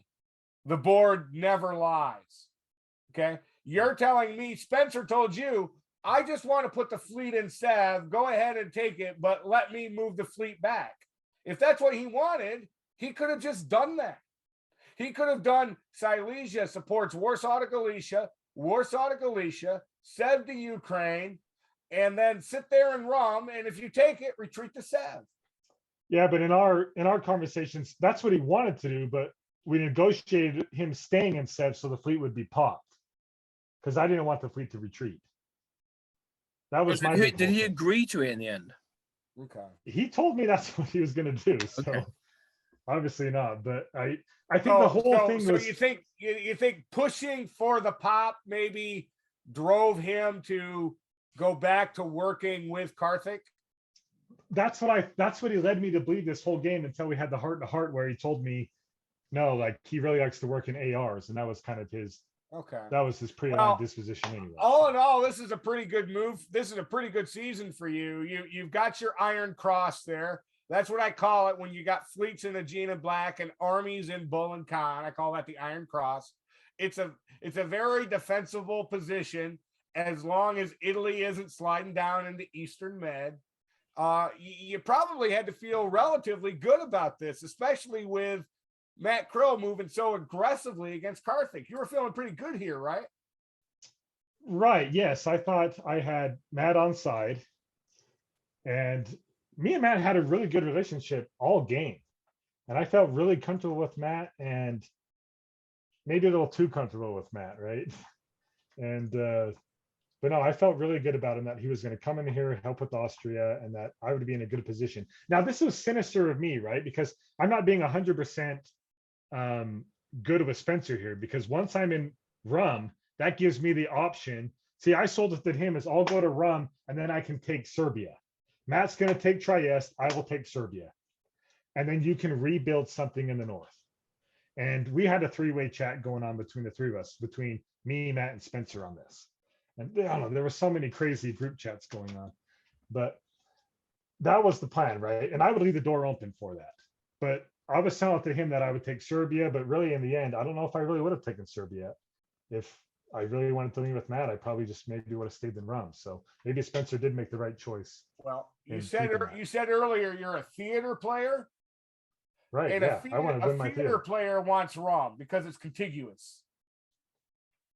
The board never lies. Okay. You're telling me Spencer told you, I just want to put the fleet in Sev. Go ahead and take it, but let me move the fleet back. If that's what he wanted, he could have just done that. He could have done Silesia supports Warsaw to Galicia, Sev to Ukraine, and then sit there and Rum. And if you take it, retreat to Sev. Yeah, but in our conversations, that's what he wanted to do, but we negotiated him staying in Sev so the fleet would be popped. Because I didn't want the fleet to retreat. That was my big Did he thing. agree to it in the end? Okay. He told me that's what he was gonna do. So Okay. obviously not. But I think the whole thing was you think pushing for the pop maybe drove him to go back to working with Karthik? that's what he led me to believe this whole game until we had the heart to heart where he told me no, like he really likes to work in ARs, and that was kind of his pre-aligned disposition anyway. All in all, this is a pretty good move. This is a pretty good season for you. You've got your Iron Cross there. That's what I call it when you got fleets in Aegina Black and armies in Bull and Khan. I call that the Iron Cross. It's a very defensible position as long as Italy isn't sliding down into Eastern Med. You probably had to feel relatively good about this, especially with Matt Krill moving so aggressively against Karthik. You were feeling pretty good here, right? Right. Yes. I thought I had Matt on side, and me and Matt had a really good relationship all game. And I felt really comfortable with Matt, and maybe a little too comfortable with Matt, right? And But no, I felt really good about him that he was going to come in here, help with Austria, and that I would be in a good position. Now, this was sinister of me, right? Because I'm not being 100% good with Spencer here, because once I'm in Rum, that gives me the option. See, I sold it to him as I'll go to Rum and then I can take Serbia. Matt's going to take Trieste. I will take Serbia. And then you can rebuild something in the north. And we had a three-way chat going on between the three of us, between me, Matt, and Spencer on this. And I don't know, there were so many crazy group chats going on. But that was the plan, right? And I would leave the door open for that. But I was telling to him that I would take Serbia, but really in the end, I don't know if I really would have taken Serbia. If I really wanted to leave with Matt, I probably just maybe would have stayed in Rum. So maybe Spencer did make the right choice. Well, you said earlier you're a theater player. Right. And yeah. I want to win my theater player wants Rum because it's contiguous.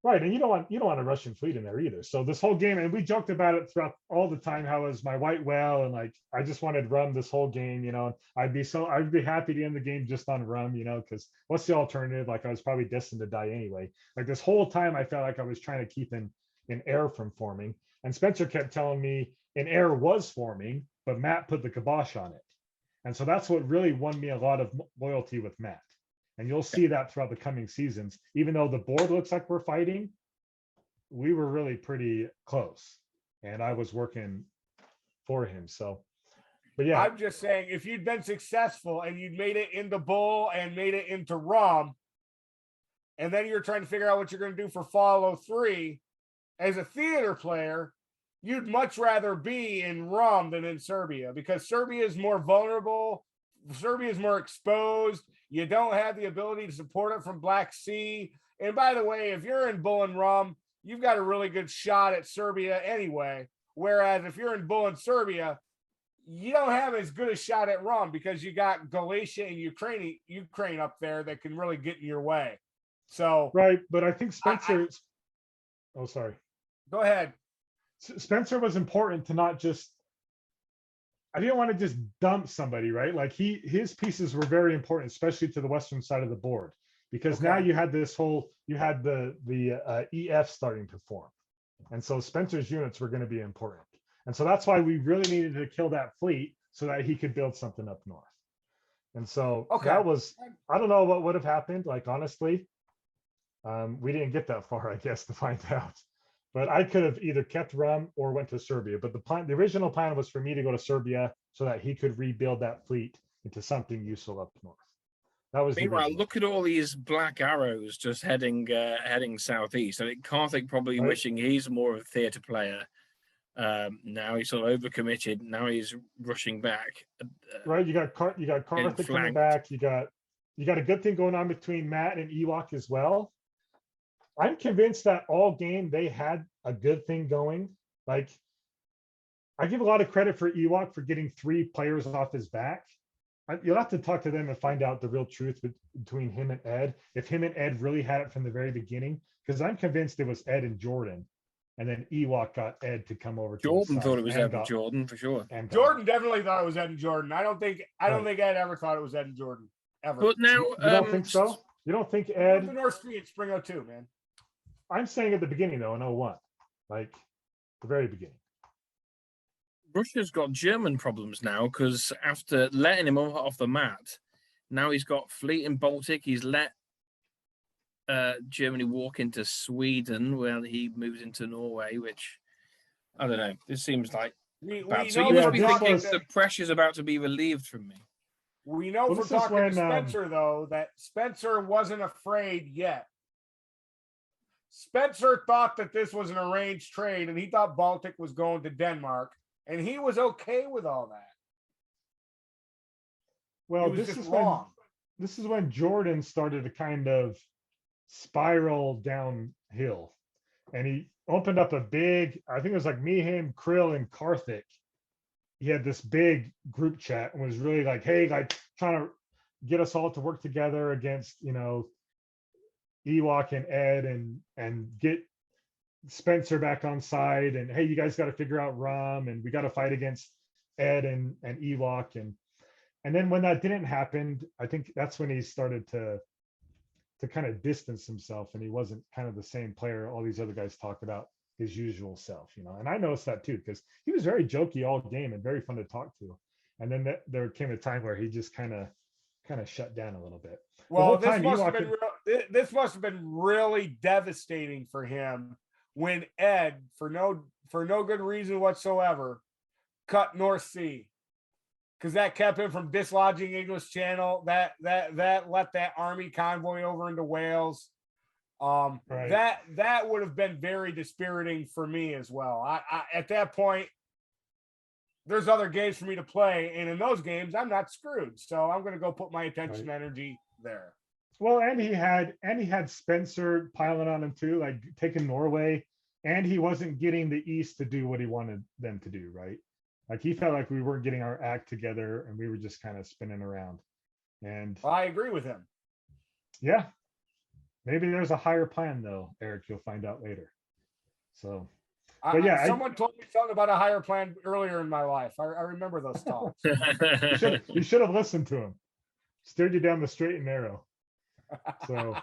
Right. And you don't want a Russian fleet in there either. So this whole game, and we joked about it throughout all the time, how it was my white whale, and like I just wanted Rum this whole game, you know. I'd be happy to end the game just on Rum, you know, because what's the alternative? Like I was probably destined to die anyway. Like this whole time I felt like I was trying to keep an air from forming. And Spencer kept telling me an air was forming, but Matt put the kibosh on it. And so that's what really won me a lot of loyalty with Matt. And you'll see that throughout the coming seasons. Even though the board looks like we're fighting, we were really pretty close. And I was working for him. So, but yeah. I'm just saying, if you'd been successful and you'd made it into Bull and made it into Rum, and then you're trying to figure out what you're going to do for Follow 3, as a theater player, you'd much rather be in Rum than in Serbia, because Serbia is more vulnerable. Serbia is more exposed. You don't have the ability to support it from Black Sea. And by the way, if you're in Bull and Rum, you've got a really good shot at Serbia anyway. Whereas if you're in Bull and Serbia, you don't have as good a shot at Rum because you got Galatia and Ukraine up there that can really get in your way. So right, but I think Spencer. Oh, sorry. Go ahead. Spencer was important to not just. I didn't want to just dump somebody, right? Like his pieces were very important, especially to the western side of the board, because now you had the EF starting to form, and so Spencer's units were going to be important, and so that's why we really needed to kill that fleet so that he could build something up north. And so that was, I don't know what would have happened. Like honestly, we didn't get that far, I guess, to find out. But I could have either kept Rum or went to Serbia. But the original plan was for me to go to Serbia so that he could rebuild that fleet into something useful up north. That was. Meanwhile, look at all these black arrows just heading southeast. I think Karthik probably wishing he's more of a theatre player. Now he's sort of overcommitted. Now he's rushing back. Right, you got Karthik coming back. You got a good thing going on between Matt and Ewok as well. I'm convinced that all game they had a good thing going. Like, I give a lot of credit for Ewok for getting 3 players off his back. You'll have to talk to them and find out the real truth between him and Ed. If him and Ed really had it from the very beginning, because I'm convinced it was Ed and Jordan, and then Ewok got Ed to come over. Jordan thought it was Ed and Jordan for sure. And Jordan definitely thought it was Ed and Jordan. I don't think Ed ever thought it was Ed and Jordan ever. But now you don't think so? You don't think Ed? The North Street Spring 02, man. I'm saying at the beginning though, in 01, like the very beginning. Russia's got German problems now because after letting him off the mat, now he's got fleet in Baltic. He's let Germany walk into Sweden, where he moves into Norway, which I don't know. This seems like bad. So you must be thinking the pressure's about to be relieved from me. We know from talking to Spencer, though, that Spencer wasn't afraid yet. Spencer thought that this was an arranged trade, and he thought Baltic was going to Denmark, and he was okay with all that. Well, this is when Jordan started to kind of spiral downhill, and he opened up a big, I think it was like me, him, Krill, and Karthik. He had this big group chat and was really like, hey, like trying to get us all to work together against, you know, Ewok and Ed and get Spencer back on side, and hey, you guys got to figure out Rum, and we got to fight against Ed and Ewok, and then when that didn't happen, I think that's when he started to kind of distance himself, and he wasn't kind of the same player all these other guys talk about his usual self, you know. And I noticed that too, because he was very jokey all game and very fun to talk to. And then there came a time where he just kind of shut down a little bit. Well, this must have been really devastating for him when Ed, for no good reason whatsoever, cut North Sea, because that kept him from dislodging English Channel. That let that army convoy over into Wales. Right. That would have been very dispiriting for me as well. I at that point, there's other games for me to play, and in those games, I'm not screwed. So I'm going to go put my attention energy there. Well, and he had Spencer piling on him too, like taking Norway, and he wasn't getting the East to do what he wanted them to do, right? Like he felt like we weren't getting our act together, and we were just kind of spinning around. And I agree with him. Yeah, maybe there's a higher plan though, Eric. You'll find out later. So, but yeah, someone told me something about a higher plan earlier in my life. I remember those talks. You should have listened to him. Steered you down the straight and narrow. So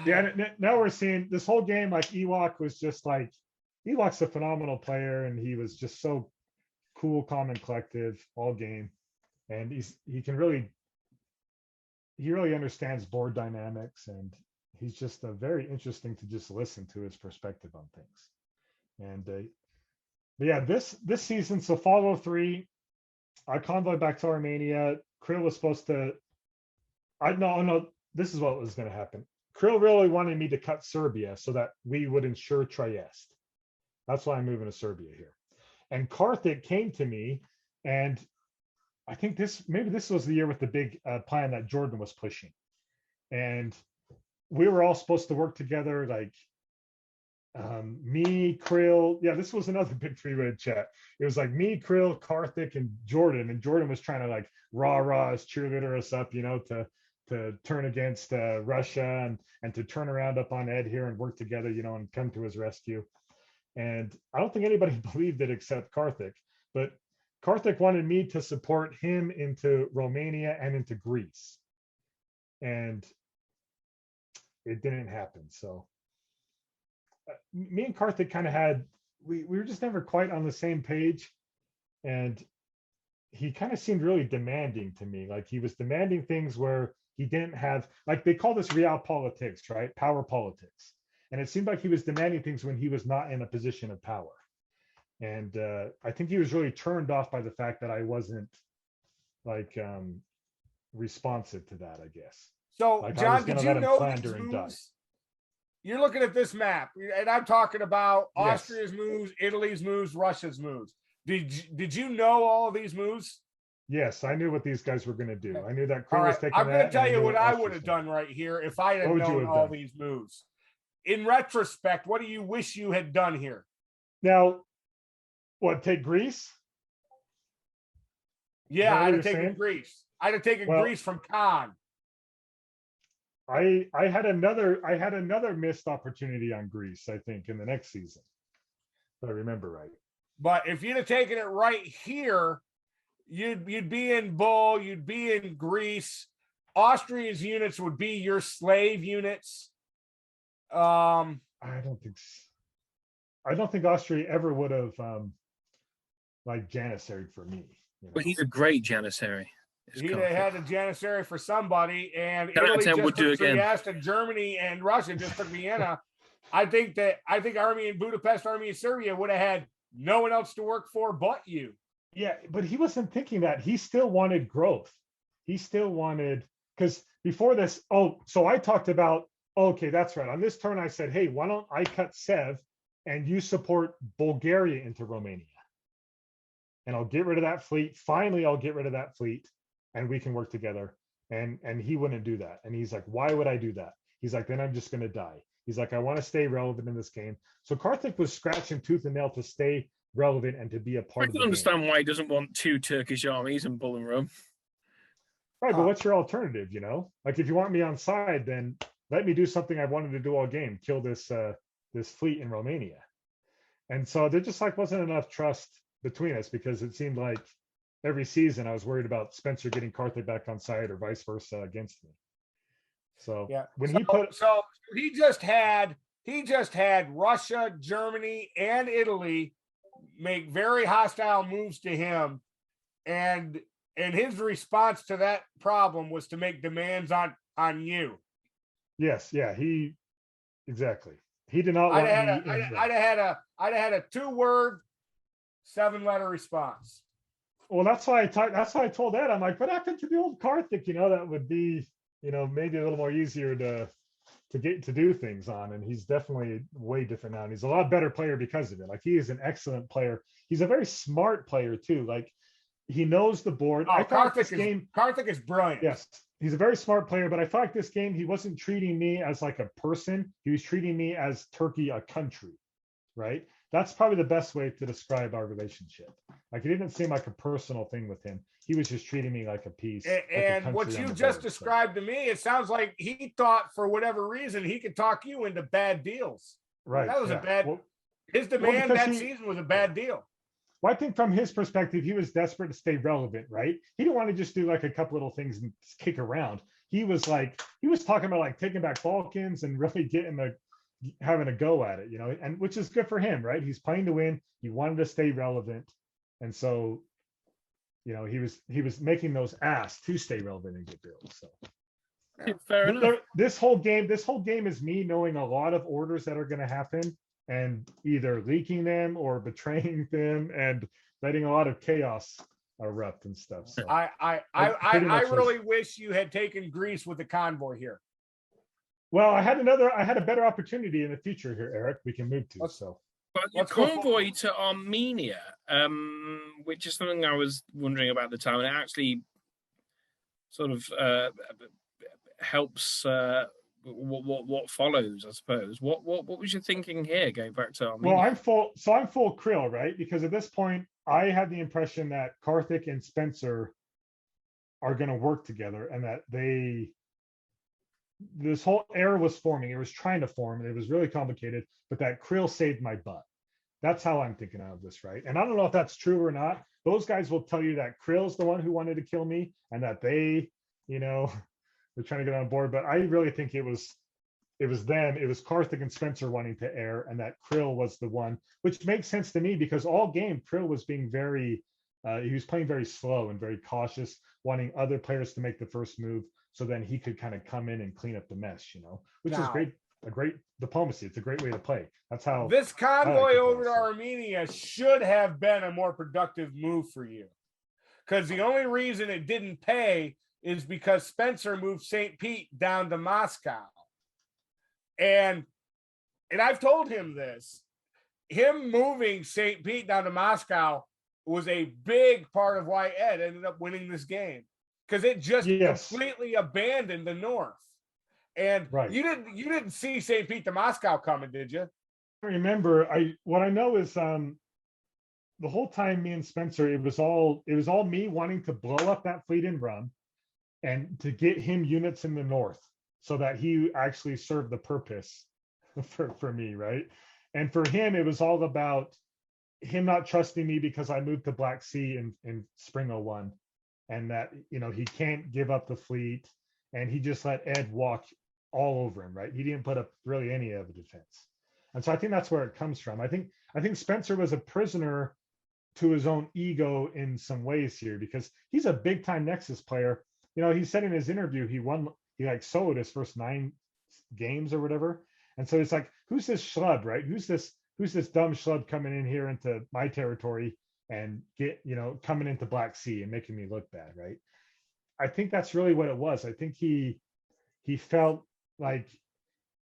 yeah, now we're seeing this whole game. Like Ewok was just like, Ewok's a phenomenal player, and he was just so cool, calm, and collective all game. And he really understands board dynamics, and he's just very interesting to just listen to his perspective on things. And but yeah, this season, so follow 3, I convoyed back to Armenia. Krill was supposed to. No, this is what was going to happen. Krill really wanted me to cut Serbia so that we would ensure Trieste. That's why I'm moving to Serbia here. And Karthik came to me, and I think maybe this was the year with the big plan that Jordan was pushing. And we were all supposed to work together, like me, Krill. Yeah, this was another big 3-way chat. It was like me, Krill, Karthik, and Jordan. And Jordan was trying to like rah us, cheerleader us up, you know, to turn against Russia and to turn around up on Ed here and work together, you know, and come to his rescue. And I don't think anybody believed it except Karthik. But Karthik wanted me to support him into Romania and into Greece. And it didn't happen. So me and Karthik kind of we were just never quite on the same page. And he kind of seemed really demanding to me. Like he was demanding things where he didn't have, like they call this realpolitik, right? Power politics. And it seemed like he was demanding things when he was not in a position of power. And I think he was really turned off by the fact that I wasn't like responsive to that, I guess. So, like, John, did you know these moves? You're looking at this map, and I'm talking about Austria's moves, Italy's moves, Russia's moves. Did you know all of these moves? Yes, I knew what these guys were going to do. I knew that Krill was taking I'm going to tell you what I would have done right here if I had known all these moves. In retrospect, what do you wish you had done here? Now, what, take Greece? Yeah, I'd have taken Greece. I'd have taken Greece from Khan. I had another missed opportunity on Greece, I think, in the next season, if I remember right. But if you'd have taken it right here, you'd be in Bull, you'd be in Greece. Austria's units would be your slave units. I don't think Austria ever would have like janissaried for me. You know? But he's a great janissary. He'd have had a janissary for somebody, and Italy just took Trieste, and Germany and Russia just took Vienna. I think Army in Budapest, Army in Serbia would have had no one else to work for but you. Yeah, but he wasn't thinking that. He still wanted growth. He still wanted, because before this, so I talked about, okay, that's right. On this turn, I said, hey, why don't I cut Sev and you support Bulgaria into Romania? And I'll get rid of that fleet. Finally, I'll get rid of that fleet and we can work together. And he wouldn't do that. And he's like, why would I do that? He's like, then I'm just going to die. He's like, I want to stay relevant in this game. So Karthik was scratching tooth and nail to stay relevant and to be a part of the game. I can understand why he doesn't want 2 Turkish armies in Bull and Rome. Right, but what's your alternative, you know? Like, if you want me on side, then let me do something I wanted to do all game, kill this fleet in Romania. And so there just like wasn't enough trust between us, because it seemed like every season I was worried about Spencer getting Karthik back on side or vice versa against me. So yeah, when he just had He just had Russia, Germany, and Italy make very hostile moves to him, and his response to that problem was to make demands on you. Yes, yeah, exactly. He did not want me. I'd have had a 2-word, 7-letter response. Well, that's why I told Ed, I'm like, what happened to the old Karthik? That would be, maybe a little more easier to get to do things on. And he's definitely way different now. And he's a lot better player because of it. Like, he is an excellent player. He's a very smart player too. Like, he knows the board. Oh, Karthik is brilliant. Yes, he's a very smart player, but I felt like this game, he wasn't treating me as like a person. He was treating me as Turkey, a country, right? That's probably the best way to describe our relationship. Like, it didn't seem like a personal thing with him. He was just treating me like a piece. And what you just described to me, it sounds like he thought for whatever reason he could talk you into bad deals. Right. That was a bad. His demand that season was a bad deal. Well, I think from his perspective, he was desperate to stay relevant, right? He didn't want to just do like a couple little things and kick around. He was talking about like taking back Balkans and really having a go at it, and which is good for him, right? He's playing to win. He wanted to stay relevant. And so, he was making those asks to stay relevant and get built. So fair enough. This whole game is me knowing a lot of orders that are going to happen, and either leaking them or betraying them and letting a lot of chaos erupt and stuff. So I really wish you had taken Greece with the convoy here. Well, I had a better opportunity in the future here, Eric, we can move to. But your convoy to Armenia, which is something I was wondering about at the time, and it actually sort of helps what follows, I suppose. What was your thinking here, going back to Armenia? Well, I'm full Krill, right? Because at this point, I had the impression that Karthik and Spencer are going to work together, and that this whole era was forming. It was trying to form, and it was really complicated, but that Krill saved my butt. That's how I'm thinking of this, right? And I don't know if that's true or not. Those guys will tell you that Krill's the one who wanted to kill me, and that they're trying to get on board. But I really think it was them. It was Karthik and Spencer wanting to air, and that Krill was the one, which makes sense to me because all game Krill was being he was playing very slow and very cautious, wanting other players to make the first move, so then he could kind of come in and clean up the mess, which is great. A great diplomacy. It's a great way to play. That's how this convoy over to Armenia should have been a more productive move for you. Because the only reason it didn't pay is because Spencer moved St. Pete down to Moscow. And I've told him this. Him moving St. Pete down to Moscow was a big part of why Ed ended up winning this game. Because it just completely abandoned the North. And you didn't see St. Pete to Moscow coming, did you? I remember. What I know is the whole time me and Spencer, it was all me wanting to blow up that fleet in Rum and to get him units in the North so that he actually served the purpose for me, right? And for him, it was all about him not trusting me because I moved to Black Sea in spring 01, and that he can't give up the fleet, and he just let Ed walk all over him, right? He didn't put up really any of a defense. And so I think that's where it comes from. I think Spencer was a prisoner to his own ego in some ways here, because he's a big time Nexus player. He said in his interview he soloed his first 9 games or whatever. And so it's like, who's this schlub, right? Who's this dumb schlub coming in here into my territory and coming into Black Sea and making me look bad, right? I think that's really what it was. I think he felt like,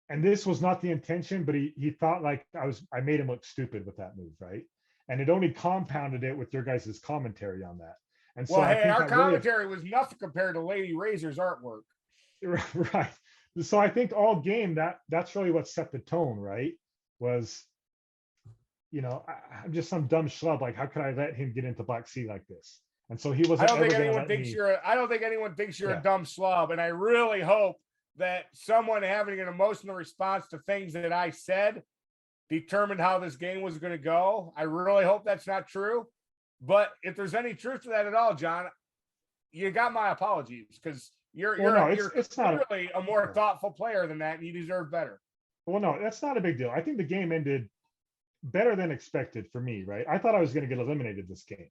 and this was not the intention, but he thought like I made him look stupid with that move, right? And it only compounded it with your guys' commentary on that. And so our commentary was nothing compared to Lady Razor's artwork. Right. So I think all game that's really what set the tone, right? Was, I'm just some dumb schlub. Like, how could I let him get into Black Sea like this? And so he wasn't. I don't think anyone thinks you're a dumb slob, and I really hope that someone having an emotional response to things that I said determined how this game was going to go. I really hope that's not true. But if there's any truth to that at all, John, you got my apologies, because you're clearly a more thoughtful player than that, and you deserve better. Well, no, that's not a big deal. I think the game ended better than expected for me, right? I thought I was going to get eliminated this game.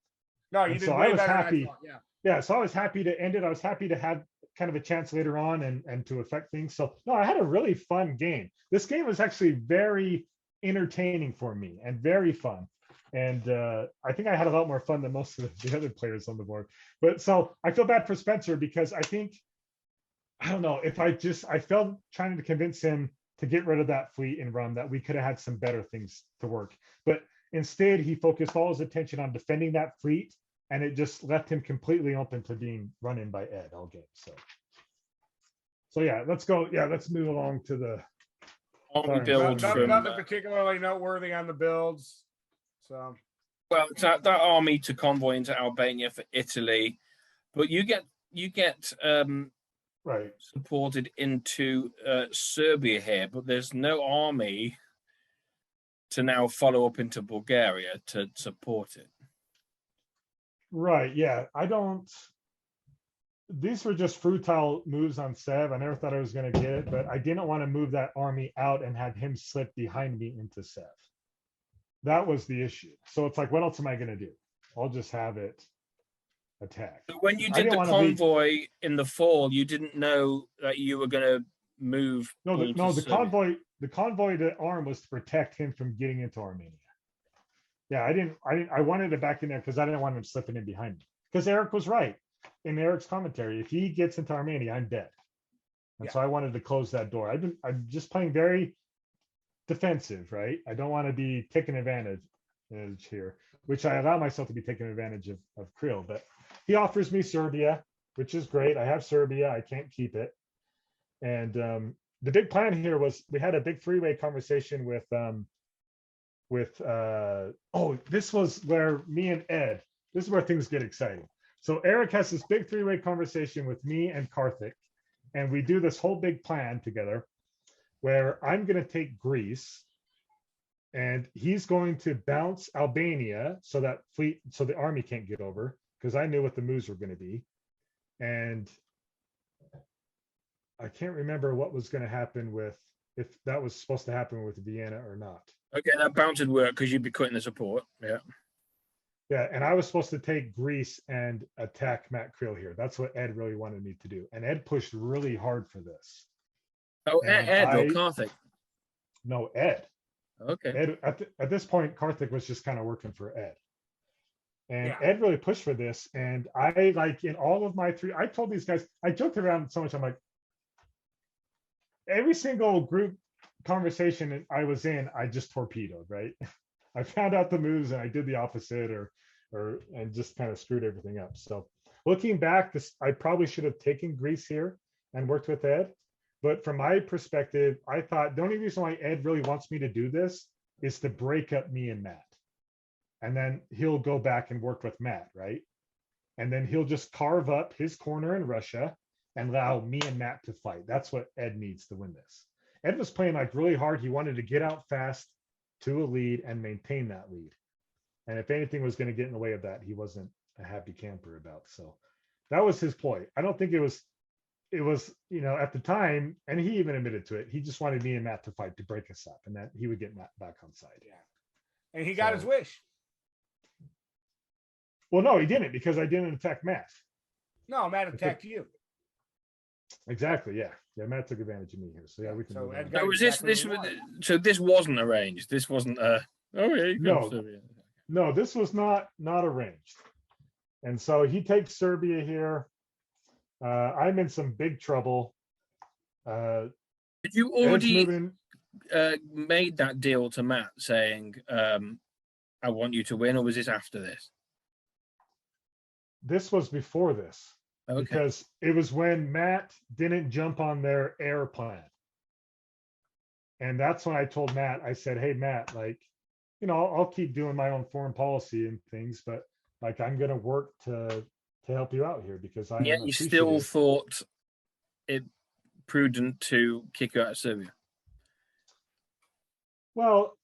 No, you And did so way I was better happy. than I thought. Yeah. Yeah, so I was happy to end it. I was happy to have kind of a chance later on and to affect things. So no, I had a really fun game. This game was actually very entertaining for me and very fun. And I think I had a lot more fun than most of the other players on the board. But so I feel bad for Spencer because I think, I don't know, if I felt trying to convince him to get rid of that fleet and run, that we could have had some better things to work. But instead, he focused all his attention on defending that fleet, and it just left him completely open to being run in by Ed all game. So yeah, let's go. Yeah, let's move along to the build from nothing particularly noteworthy on the builds. So well, it's that army to convoy into Albania for Italy, but you get right supported into Serbia here, but there's no army to now follow up into Bulgaria to support it. Right. Yeah. These were just futile moves on Sev. I never thought I was going to get it, but I didn't want to move that army out and have him slip behind me into Sev. That was the issue. So it's like, what else am I going to do? I'll just have it attack. So when you did the convoy in the fall, you didn't know that you were going to move. The convoy to arm was to protect him from getting into Armenia. Yeah, I wanted it back in there because I didn't want him slipping in behind me. Because Eric was right in Eric's commentary. If he gets into Armenia, I'm dead. And so I wanted to close that door. I'm just playing very defensive, right? I don't want to be taking advantage here, which I allow myself to be taking advantage of Krill. But he offers me Serbia, which is great. I have Serbia. I can't keep it. And the big plan here was we had a big three-way conversation with this was where me and Ed, this is where things get exciting. So Eric has this big three-way conversation with me and Karthik, and we do this whole big plan together where I'm going to take Greece and he's going to bounce Albania so the army can't get over, because I knew what the moves were going to be. And I can't remember what was going to happen if that was supposed to happen with Vienna or not. Okay, that bounce would work because you'd be cutting the support. Yeah. Yeah, and I was supposed to take Greece and attack Matt Krill here. That's what Ed really wanted me to do. And Ed pushed really hard for this. Oh, Ed or Karthik? No, Ed. Okay. Ed, at this point, Karthik was just kind of working for Ed. And Ed really pushed for this. And I, like, in all of my I told these guys, I joked around so much. I'm like, every single group conversation I was in, I just torpedoed, right? I found out the moves and I did the opposite and just kind of screwed everything up. So looking back, I probably should have taken Greece here and worked with Ed. But from my perspective, I thought the only reason why Ed really wants me to do this is to break up me and Matt. And then he'll go back and work with Matt, right? And then he'll just carve up his corner in Russia and allow me and Matt to fight. That's what Ed needs to win this. Ed was playing like really hard. He wanted to get out fast to a lead and maintain that lead. And if anything was going to get in the way of that, he wasn't a happy camper about. So that was his ploy. I don't think it was, at the time, and he even admitted to it, he just wanted me and Matt to fight to break us up and that he would get Matt back on side. Yeah. And he got his wish. Well, no, he didn't, because I didn't attack Matt. No, Matt attacked you. Exactly. Yeah. Yeah. Matt took advantage of me here. So yeah, we can. So move on. Now, was so this wasn't arranged. This wasn't No, this was not arranged. And so he takes Serbia here. I'm in some big trouble. Did you already made that deal to Matt saying, I want you to win, or was this after this? This was before this. Okay. Because it was when Matt didn't jump on their air plan. And that's when I told Matt, I said, hey, Matt, like, I'll keep doing my own foreign policy and things, but like, I'm going to work to help you out here because I. Yeah, you still thought it prudent to kick you out of Serbia. Well,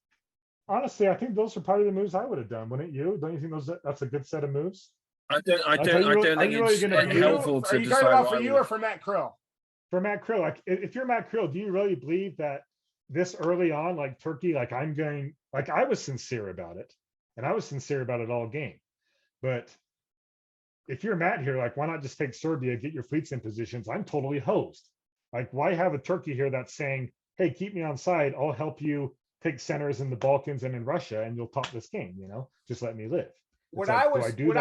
honestly, I think those are probably the moves I would have done, wouldn't you? Don't you think that's a good set of moves? I don't think it's helpful to decide. Are you talking about for you or for Matt Krill? For Matt Krill, like if you're Matt Krill, do you really believe that this early on, like Turkey, like I was sincere about it, and I was sincere about it all game. But if you're Matt here, like, why not just take Serbia, get your fleets in positions? I'm totally hosed. Like, why have a Turkey here that's saying, hey, keep me on side, I'll help you take centers in the Balkans and in Russia, and you'll top this game, just let me live. What It's like, I do was I do what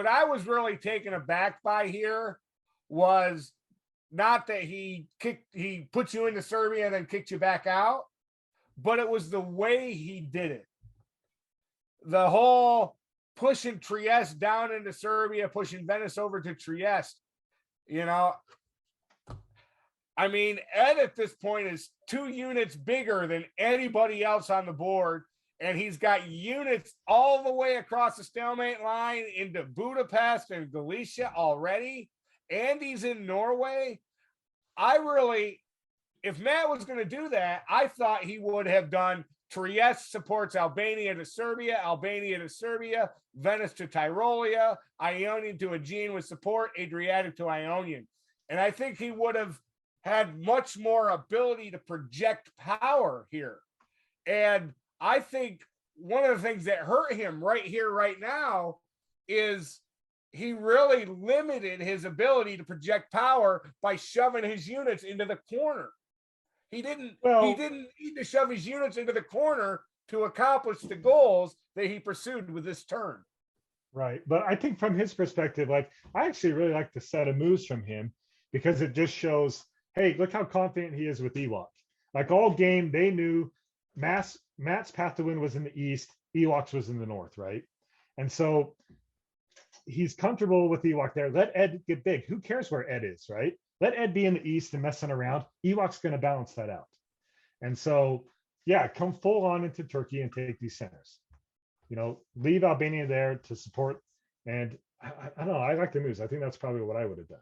that? I was really taken aback by here was not that he puts you into Serbia and then kicked you back out, but it was the way he did it. The whole pushing Trieste down into Serbia, pushing Venice over to Trieste. I mean, Ed at this point is 2 units bigger than anybody else on the board. And he's got units all the way across the stalemate line into Budapest and Galicia already. And he's in Norway. If Matt was going to do that, I thought he would have done Trieste supports Albania to Serbia, Venice to Tyrolia, Ionian to Aegean with support, Adriatic to Ionian. And I think he would have had much more ability to project power here. And I think one of the things that hurt him right here, right now, is he really limited his ability to project power by shoving his units into the corner. He didn't need to shove his units into the corner to accomplish the goals that he pursued with this turn. Right. But I think from his perspective, like, I actually really like the set of moves from him, because it just shows, hey, look how confident he is with Ewok. Like, all game, they knew Matt's path to win was in the east, Ewok's was in the north, right? And so he's comfortable with Ewok there. Let Ed get big. Who cares where Ed is, right? Let Ed be in the east and messing around. Ewok's going to balance that out. And so, yeah, come full on into Turkey and take these centers. Leave Albania there to support. And I don't know. I like the moves. I think that's probably what I would have done.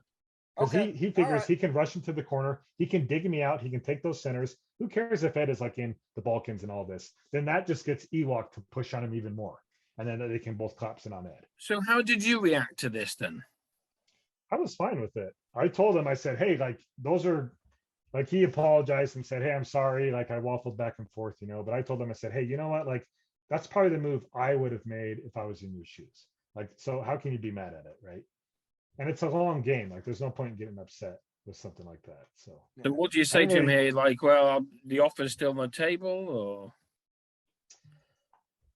Because he figures he can rush into the corner. He can dig me out. He can take those centers. Who cares if Ed is like in the Balkans and all this? Then that just gets Ewok to push on him even more. And then they can both collapse in on Ed. So how did you react to this then? I was fine with it. I told him, I said, hey, like, those are, like, he apologized and said, hey, I'm sorry. Like, I waffled back and forth, but I told him, I said, hey, you know what? Like, that's probably the move I would have made if I was in your shoes. Like, so how can you be mad at it, right? And it's a long game. Like, there's no point in getting upset with something like that. So what do you say to him here? Like, well, the offer's still on the table, or?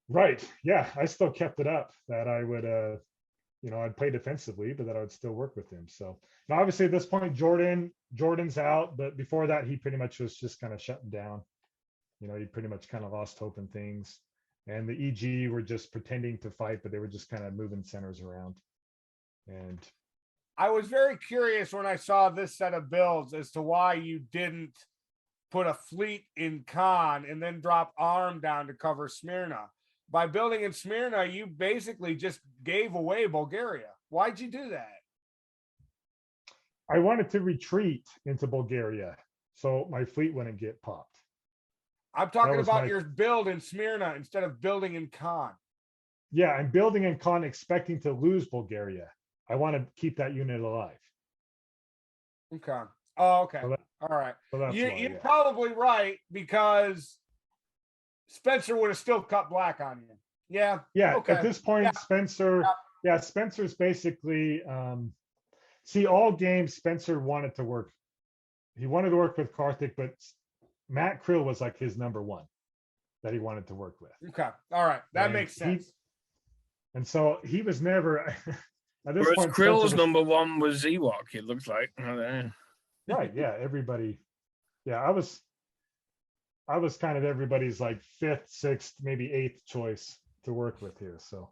Right. Yeah. I still kept it up that I would, I'd play defensively, but that I would still work with him. So now, obviously at this point, Jordan's out, but before that, he pretty much was just kind of shutting down. He pretty much kind of lost hope in things. And the EG were just pretending to fight, but they were just kind of moving centers around. And I was very curious when I saw this set of builds as to why you didn't put a fleet in Khan and then drop Arm down to cover Smyrna. By building in Smyrna, you basically just gave away Bulgaria. Why'd you do that? I wanted to retreat into Bulgaria so my fleet wouldn't get popped. I'm talking about your build in Smyrna instead of building in Khan. Yeah, I'm building in Khan expecting to lose Bulgaria. I want to keep that unit alive. Okay. Oh, okay. So all right. So You're probably right, because Spencer would have still cut black on you. Yeah. Yeah. Okay. At this point, yeah. Spencer's basically, all games, Spencer wanted to work. He wanted to work with Karthik, but Matt Krill was like his number one that he wanted to work with. Okay. All right. That makes sense. And so he was never, at this Whereas point, Krill's number one was Ewok, it looks like. Right. Yeah. Everybody. Yeah. I was kind of everybody's like 5th, 6th, maybe 8th choice to work with here. So